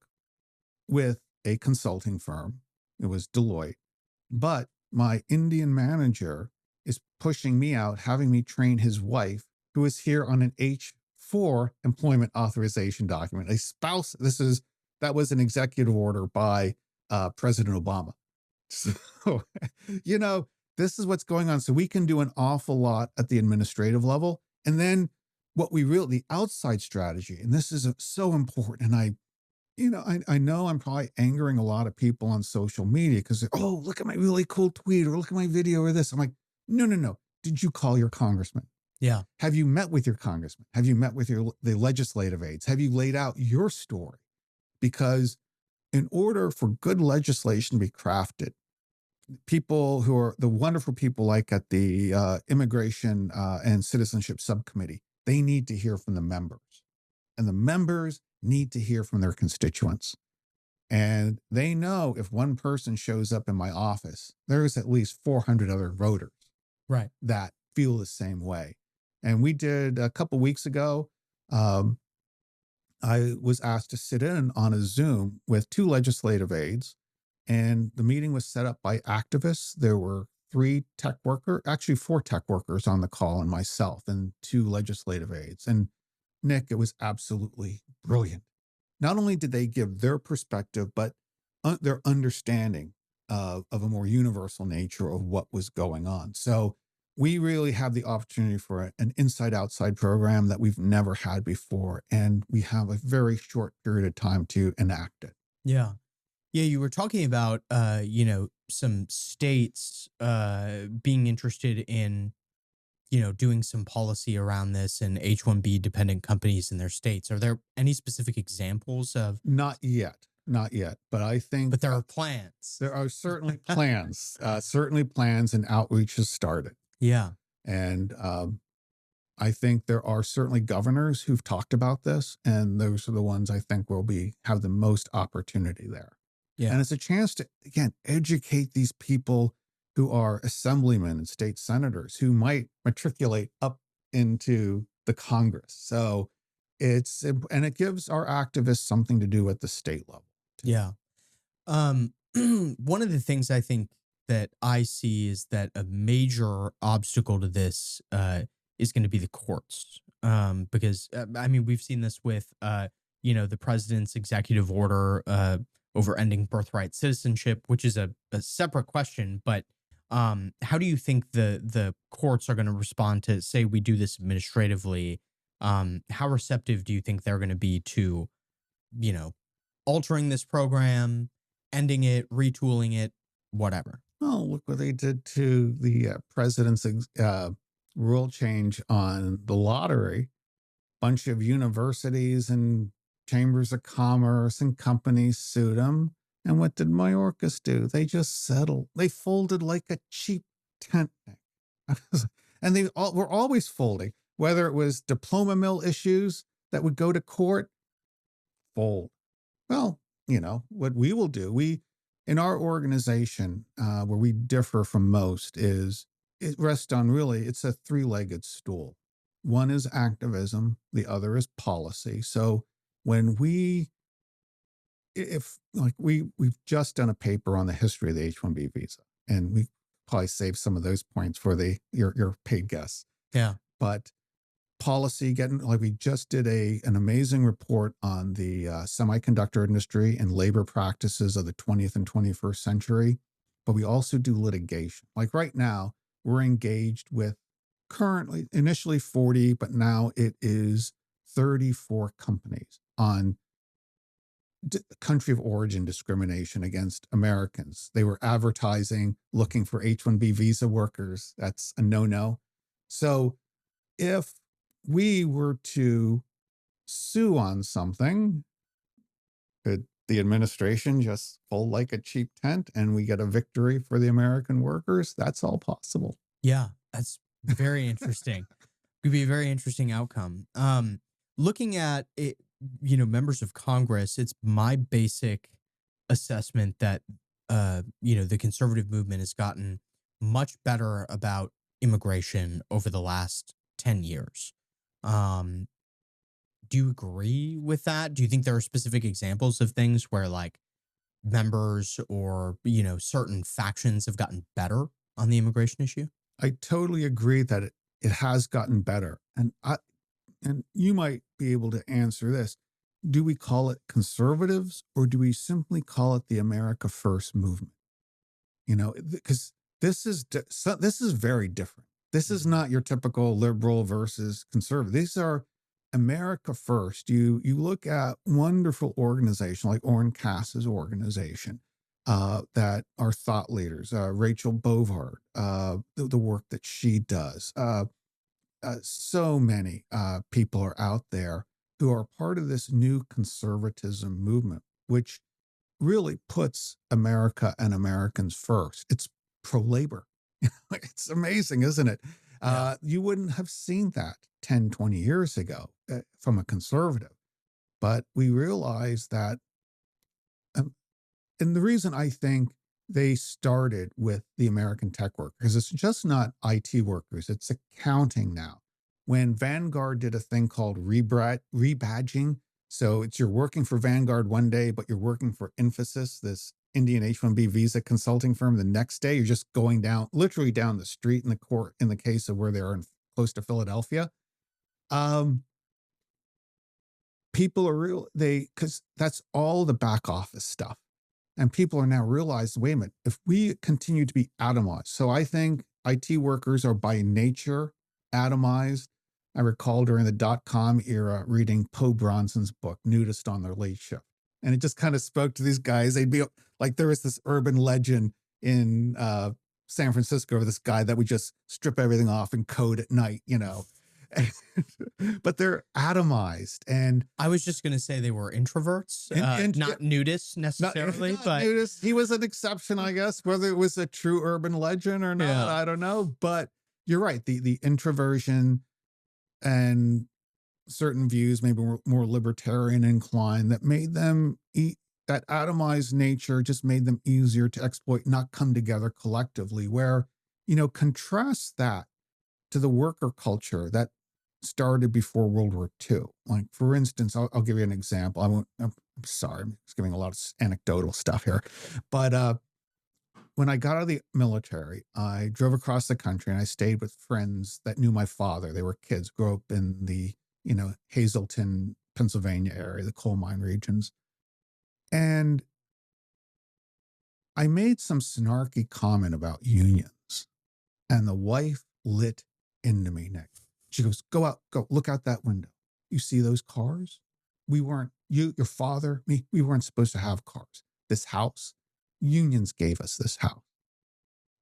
with a consulting firm. It was Deloitte. But my Indian manager is pushing me out, having me train his wife, who is here on an H-4 employment authorization document. A spouse, that was an executive order by President Obama. So, this is what's going on. So we can do an awful lot at the administrative level. And then the outside strategy, and this is so important. And I know I'm probably angering a lot of people on social media because they're, oh, look at my really cool tweet or look at my video or this. I'm like, no. Did you call your congressman? Yeah. Have you met with your congressman? Have you met with the legislative aides? Have you laid out your story? Because in order for good legislation to be crafted, people who are the wonderful people like at the Immigration and Citizenship Subcommittee, they need to hear from the members. And the members need to hear from their constituents. And they know if one person shows up in my office, there's at least 400 other voters that feel the same way. And we did a couple weeks ago, I was asked to sit in on a Zoom with two legislative aides, and the meeting was set up by activists. There were actually four tech workers on the call, and myself and two legislative aides. And Nick, it was absolutely brilliant. Not only did they give their perspective, but their understanding of a more universal nature of what was going on. So we really have the opportunity for an inside outside program that we've never had before. And we have a very short period of time to enact it. Yeah. Yeah, you were talking about some states being interested in, doing some policy around this and H-1B dependent companies in their states. Are there any specific examples of Not yet, not yet. But I think but there are plans. there are certainly plans, and outreach has started. Yeah. And I think there are certainly governors who've talked about this, and those are the ones I think will have the most opportunity there. And Yeah. it's a chance to, again, educate these people who are assemblymen and state senators who might matriculate up into the Congress. So and it gives our activists something to do at the state level. Yeah. Um, one of the things I think that I see is that a major obstacle to this is going to be the courts. Because I mean, we've seen this with the president's executive order over ending birthright citizenship, which is a separate question. But how do you think the courts are going to respond to, say, we do this administratively? How receptive do you think they're going to be to, you know, altering this program, ending it, retooling it, whatever? Oh, look what they did to the president's rule change on the lottery. Bunch of universities and chambers of commerce and companies sued them. And what did Mayorkas do? They just settled. They folded like a cheap tent. And they were always folding, whether it was diploma mill issues that would go to court, fold. Well, what we will do, in our organization, where we differ from most, is it rests on it's a three-legged stool. One is activism, the other is policy. So when we've just done a paper on the history of the H-1B visa, and we probably save some of those points for your paid guests. Yeah. But policy, we just did an amazing report on the semiconductor industry and labor practices of the 20th and 21st century. But we also do litigation. Like right now, we're engaged with initially 40, but now it is 34 companies on country of origin discrimination against Americans. They were advertising, looking for H-1B visa workers. That's a no-no. So if we were to sue on something, could the administration just fold like a cheap tent and we get a victory for the American workers? That's all possible. Yeah, that's very interesting. Could be a very interesting outcome. Looking at it, members of Congress, it's my basic assessment that the conservative movement has gotten much better about immigration over the last 10 years. Do you agree with that? Do you think there are specific examples of things where like members or, certain factions have gotten better on the immigration issue? I totally agree that it has gotten better. And you might be able to answer this. Do we call it conservatives, or do we simply call it the America First movement? Because this is very different. This is not your typical liberal versus conservative. These are America First. You look at wonderful organizations like Orrin Cass's organization that are thought leaders, Rachel Bovard, the work that she does. So many people are out there who are part of this new conservatism movement, which really puts America and Americans first. It's pro-labor. It's amazing, isn't it? Yeah. You wouldn't have seen that 10, 20 years ago from a conservative. But we realize that, and the reason I think they started with the American tech workers, because it's just not IT workers, it's accounting now. When Vanguard did a thing called rebadging, So it's you're working for Vanguard one day, but you're working for Infosys, this Indian H-1B visa consulting firm. The next day, you're just going down, literally down the street in the court, in the case of where they are close to Philadelphia. Um, People are because that's all the back office stuff. And people are now realizing, wait a minute, if we continue to be atomized, so I think IT workers are by nature atomized. I recall during the dot-com era reading Poe Bronson's book, Nudist on Their Late Shift. And it just kind of spoke to these guys. They'd be like, there was this urban legend in San Francisco of this guy that would just strip everything off and code at night, but they're atomized. And I was just going to say they were introverts, not nudists necessarily, not but nudists. He was an exception, I guess, whether it was a true urban legend or not, Yeah. I don't know. But you're right. The introversion and certain views, maybe more libertarian inclined, that made them that atomized nature just made them easier to exploit, not come together collectively. Where, contrast that to the worker culture that started before World War II. Like, for instance, I'll give you an example. I'm sorry, I'm just giving a lot of anecdotal stuff here. But when I got out of the military, I drove across the country and I stayed with friends that knew my father. They were kids, grew up in the, Hazleton, Pennsylvania area, the coal mine regions. And I made some snarky comment about unions. And the wife lit into me, Nick. She goes, go look out that window. You see those cars? We weren't, your father, me, we weren't supposed to have cars. This house, unions gave us this house.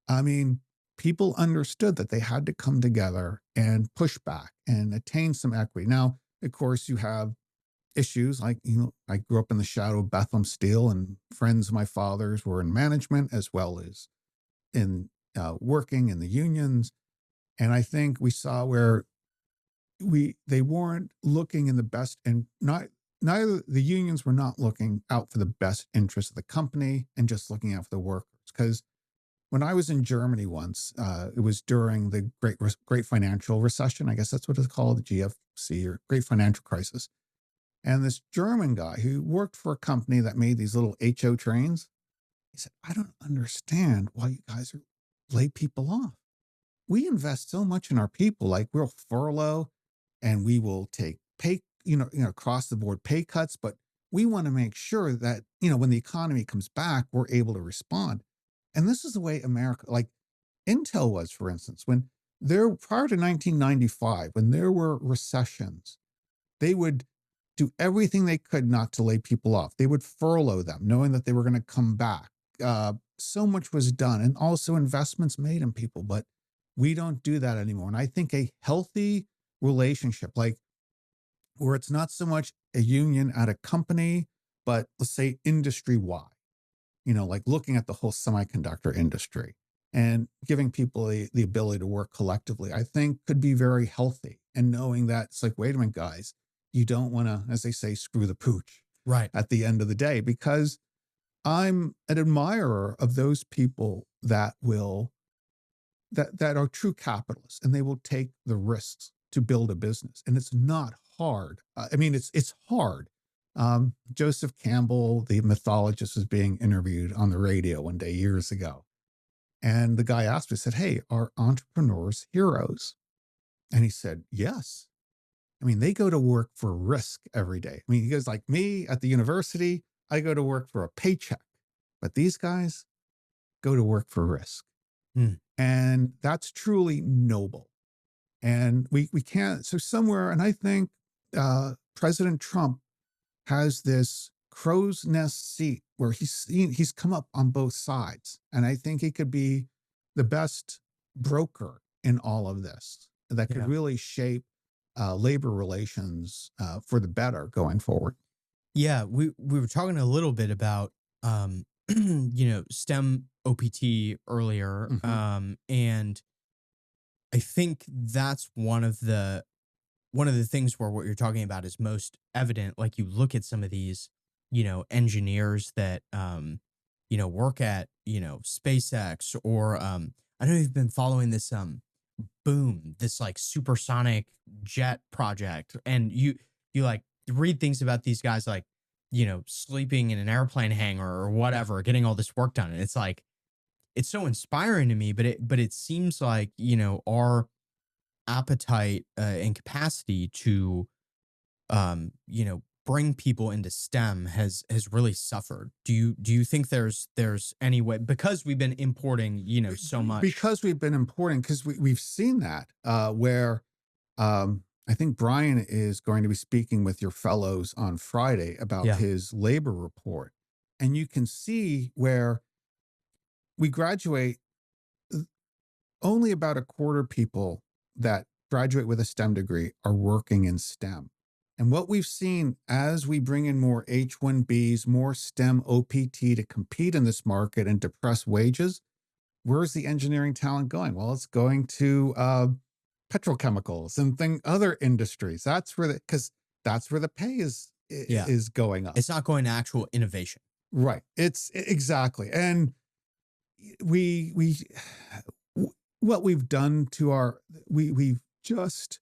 I mean, people understood that they had to come together and push back and attain some equity. Now, of course, you have issues like, I grew up in the shadow of Bethlehem Steel, and friends of my father's were in management as well as in working in the unions. And I think we saw where they weren't looking in the best, and neither the unions were not looking out for the best interest of the company and just looking out for the workers. Because when I was in Germany once, it was during the great financial recession. I guess that's what it's called, the GFC, or Great Financial Crisis. And this German guy who worked for a company that made these little HO trains, he said, I don't understand why you guys lay people off. We invest so much in our people, like we'll furlough and we will take pay, across the board pay cuts, but we want to make sure that, when the economy comes back, we're able to respond. And this is the way America, like Intel was, for instance, prior to 1995, when there were recessions, they would do everything they could not to lay people off. They would furlough them, knowing that they were going to come back. So much was done, and also investments made in people, but we don't do that anymore. And I think a healthy relationship, like where it's not so much a union at a company, but let's say industry wide, like looking at the whole semiconductor industry and giving people the ability to work collectively, I think could be very healthy. And knowing that it's like, wait a minute, guys, you don't want to, as they say, screw the pooch right at the end of the day, because I'm an admirer of those people that are true capitalists, and they will take the risks to build a business. And it's not hard. I mean, it's hard. Joseph Campbell, the mythologist, was being interviewed on the radio one day years ago. And the guy asked me, said, hey, are entrepreneurs heroes? And he said, yes. I mean, they go to work for risk every day. I mean, he goes, like me at the university, I go to work for a paycheck, but these guys go to work for risk. And that's truly noble. And we can't, so somewhere, and I think President Trump has this crow's nest seat where he's come up on both sides. And I think he could be the best broker in all of this that could really shape labor relations for the better going forward. Yeah, we were talking a little bit about STEM OPT earlier, and I think that's one of the things where what you're talking about is most evident. Like, you look at some of these, engineers that work at SpaceX, or I know you've been following this Boom, this like supersonic jet project, and you like read things about these guys like, sleeping in an airplane hangar or whatever, getting all this work done. And it's like, it's so inspiring to me, but it seems like, our appetite and capacity to bring people into STEM has really suffered. Do you think there's any way, because we've been importing, so much? Because we've been importing, because we've seen that where I think Brian is going to be speaking with your fellows on Friday about Yeah. his labor report. And you can see where we graduate, only about a quarter people that graduate with a STEM degree are working in STEM. And what we've seen as we bring in more H-1Bs, more STEM OPT to compete in this market and depress wages, where's the engineering talent going? Well, it's going to petrochemicals and other industries. That's where because that's where the pay Yeah. is going up. It's not going to actual innovation. Right. It's exactly. And we what we've done to we've just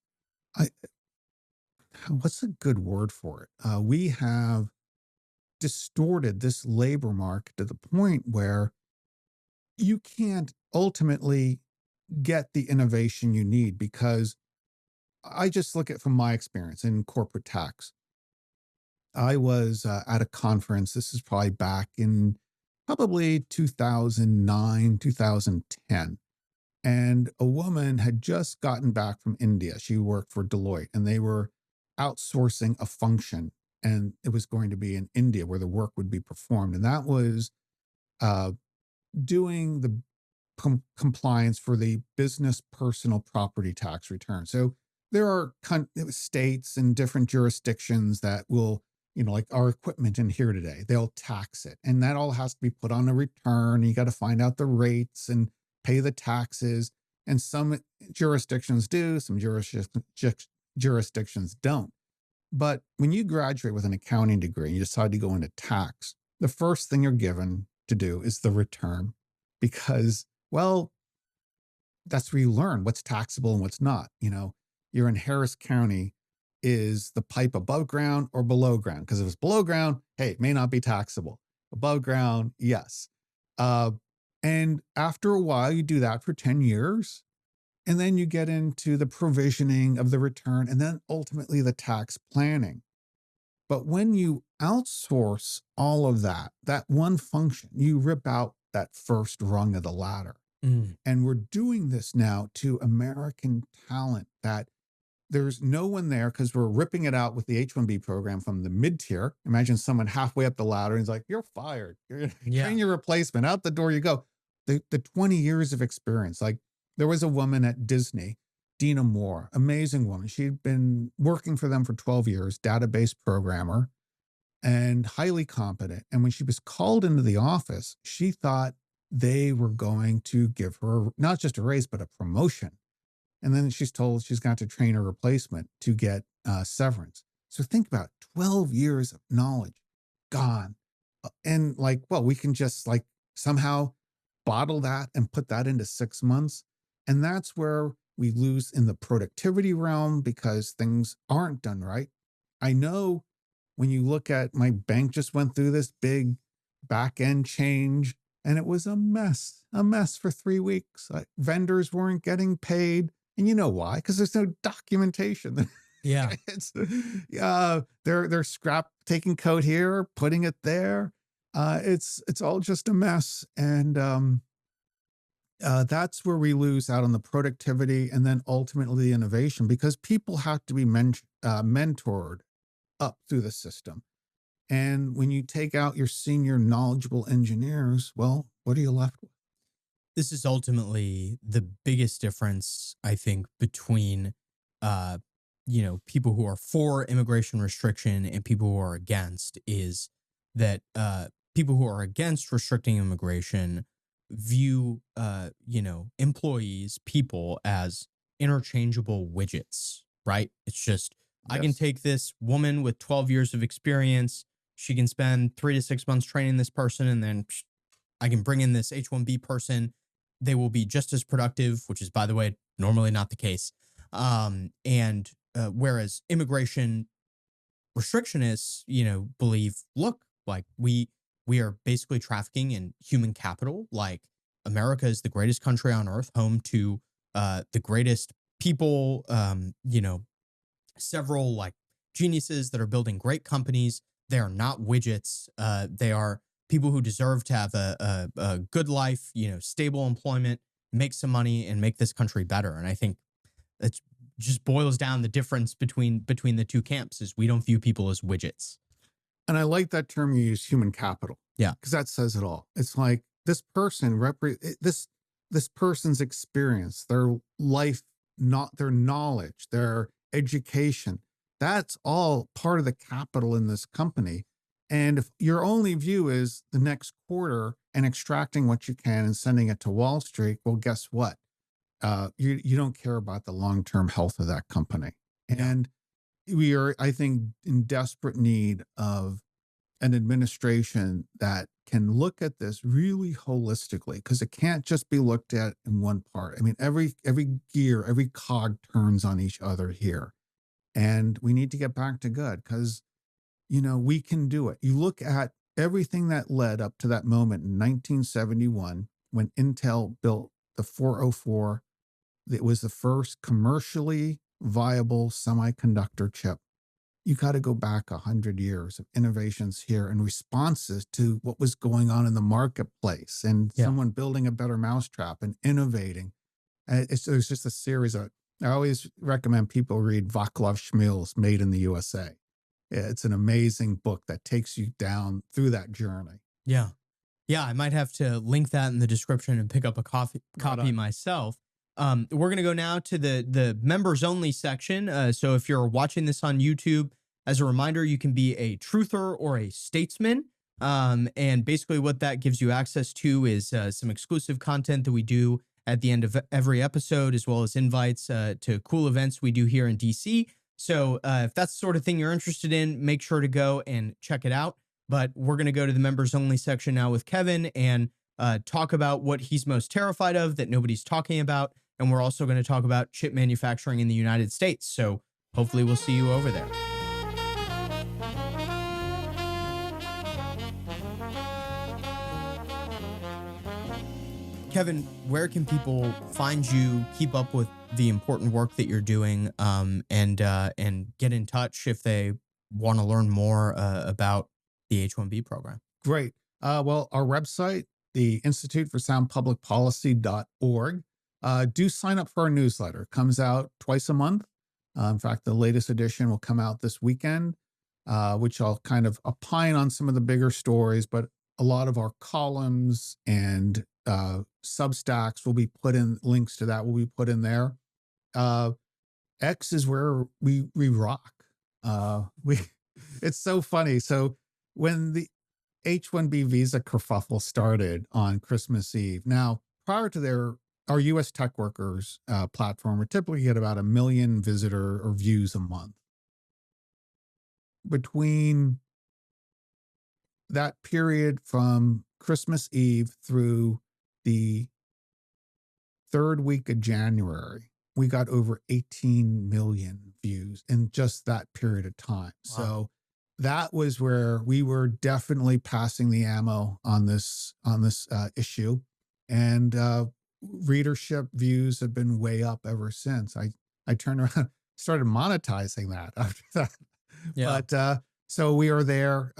I what's a good word for it? We have distorted this labor market to the point where you can't ultimately get the innovation you need, because I just look at from my experience in corporate tax. I was at a conference. This is probably back in probably 2009, 2010. And a woman had just gotten back from India. She worked for Deloitte, and they were outsourcing a function, and it was going to be in India where the work would be performed. And that was uh, doing the compliance for the business personal property tax return. So there are states and different jurisdictions that will, like our equipment in here today, they'll tax it. And that all has to be put on a return. You got to find out the rates and pay the taxes. And some jurisdictions do, some jurisdictions don't. But when you graduate with an accounting degree and you decide to go into tax, the first thing you're given to do is the return, because, well, that's where you learn what's taxable and what's not. You're in Harris County. Is the pipe above ground or below ground? Because if it's below ground, hey, it may not be taxable. Above ground, yes. And after a while, you do that for 10 years. And then you get into the provisioning of the return and then ultimately the tax planning. But when you outsource all of that one function, you rip out that first rung of the ladder. Mm. And we're doing this now to American talent that there's no one there, because we're ripping it out with the H-1B program from the mid-tier. Imagine someone halfway up the ladder and he's like, you're fired. Train your replacement. Out the door you go. The 20 years of experience. Like, there was a woman at Disney, Dina Moore, amazing woman. She'd been working for them for 12 years, database programmer, and highly competent. And when she was called into the office, she thought they were going to give her not just a raise, but a promotion. And then she's told she's got to train her replacement to get severance. So think about it, 12 years of knowledge gone. And like, well, we can just like somehow bottle that and put that into 6 months. And that's where we lose in the productivity realm, because things aren't done right. I know when you look at my bank just went through this big back end change, and it was a mess for 3 weeks. Like, vendors weren't getting paid. And you know why? Because there's no documentation. Yeah. It's they're scrap taking code here, putting it there. It's all just a mess. And that's where we lose out on the productivity and then ultimately the innovation, because people have to be mentored up through the system. And when you take out your senior knowledgeable engineers, well, what are you left with? This is ultimately the biggest difference, I think, between people who are for immigration restriction and people who are against, is that people who are against restricting immigration view employees, people, as interchangeable widgets, right? It's just, I can Yes. take this woman with 12 years of experience, she can spend 3 to 6 months training this person, and then I can bring in this H-1B person. They will be just as productive, which is, by the way, normally not the case. And whereas immigration, restrictionists, believe, look, like we are basically trafficking in human capital. Like America is the greatest country on earth, home to the greatest people, several like geniuses that are building great companies. They are not widgets. They are people who deserve to have a good life, stable employment, make some money, and make this country better. And I think it just boils down the difference between the two camps is we don't view people as widgets. And I like that term you use, human capital. Yeah. Because that says it all. It's like this person, this person's experience, their life, not their knowledge, their education. That's all part of the capital in this company. And if your only view is the next quarter and extracting what you can and sending it to Wall Street, well, guess what? You don't care about the long-term health of that company. And we are, I think, in desperate need of an administration that can look at this really holistically, because it can't just be looked at in one part. I mean, every gear, every cog turns on each other here. And we need to get back to good because, we can do it. You look at everything that led up to that moment in 1971 when Intel built the 404. It was the first commercially viable semiconductor chip. You got to go back 100 years of innovations here and responses to what was going on in the marketplace and someone building a better mousetrap and innovating. And there's just a series of, I always recommend people read Vaclav Smil's Made in the USA. It's an amazing book that takes you down through that journey. Yeah. Yeah. I might have to link that in the description and pick up a copy myself. We're going to go now to the members only section. So if you're watching this on YouTube, as a reminder, you can be a truther or a statesman. And basically what that gives you access to is some exclusive content that we do at the end of every episode, as well as invites to cool events we do here in DC. So if that's the sort of thing you're interested in, make sure to go and check it out. But we're going to go to the members only section now with Kevin and talk about what he's most terrified of that nobody's talking about. And we're also going to talk about chip manufacturing in the United States. So hopefully we'll see you over there. Kevin, where can people find you, keep up with the important work that you're doing, and get in touch if they want to learn more about the H-1B program? Great. Well, our website, the Institute for Sound Public Policy.org. Do sign up for our newsletter. It comes out twice a month. In fact, the latest edition will come out this weekend, which I'll kind of opine on some of the bigger stories, but a lot of our columns and Substacks will be put in, links to that will be put in there. X is where we rock. It's so funny. So when the H-1B visa kerfuffle started on Christmas Eve, now prior to our U.S. tech workers platform would typically get about 1 million visitor or views a month. Between that period from Christmas Eve through the third week of January, we got over 18 million views in just that period of time. Wow. So that was where we were definitely passing the ammo on this issue. And readership views have been way up ever since. I turned around, started monetizing that after that. Yeah. But so we are there.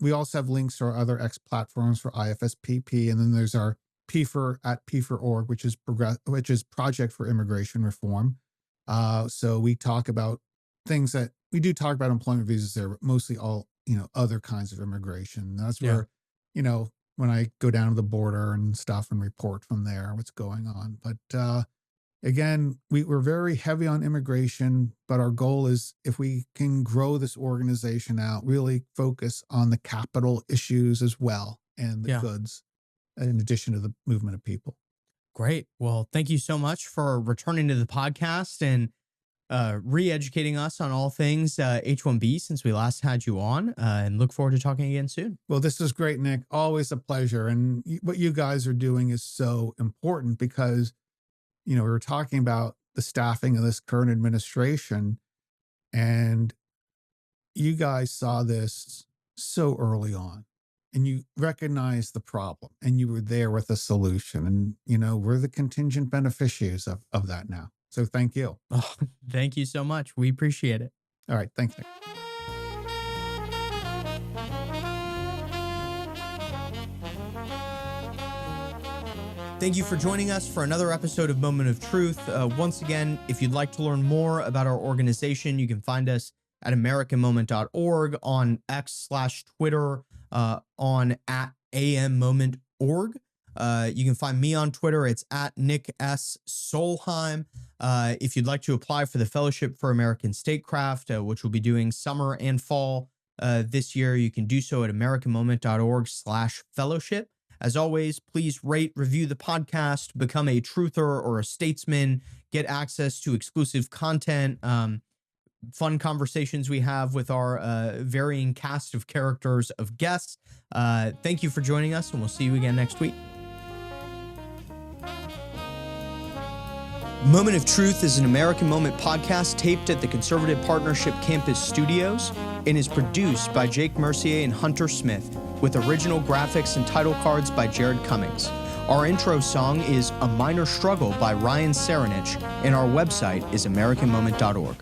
We also have links to our other X platforms for IFSPP, and then there's our PFR at PFR.org, which is Project for Immigration Reform. So we talk about things that we do talk about employment visas there, but mostly all other kinds of immigration. That's where when I go down to the border and stuff and report from there what's going on. But again, we're very heavy on immigration, but our goal is if we can grow this organization out, really focus on the capital issues as well and the goods, in addition to the movement of people. Great. Well, thank you so much for returning to the podcast and re-educating us on all things H-1B since we last had you on, and look forward to talking again soon. Well, this is great, Nick. Always a pleasure. And what you guys are doing is so important because, we were talking about the staffing of this current administration, and you guys saw this so early on and you recognized the problem and you were there with a solution. And, we're the contingent beneficiaries of that now. So thank you. Oh, thank you so much. We appreciate it. All right. Thanks, Nick. Thank you for joining us for another episode of Moment of Truth. Once again, if you'd like to learn more about our organization, you can find us at americanmoment.org, on X/Twitter, on @AMMoment.org. You can find me on Twitter. It's at Nick S. Solheim. If you'd like to apply for the Fellowship for American Statecraft, which we'll be doing summer and fall this year, you can do so at americanmoment.org/fellowship. As always, please rate, review the podcast, become a truther or a statesman, get access to exclusive content, fun conversations we have with our varying cast of characters of guests. Thank you for joining us, and we'll see you again next week. Moment of Truth is an American Moment podcast taped at the Conservative Partnership Campus Studios and is produced by Jake Mercier and Hunter Smith, with original graphics and title cards by Jared Cummings. Our intro song is A Minor Struggle by Ryan Serenich, and our website is americanmoment.org.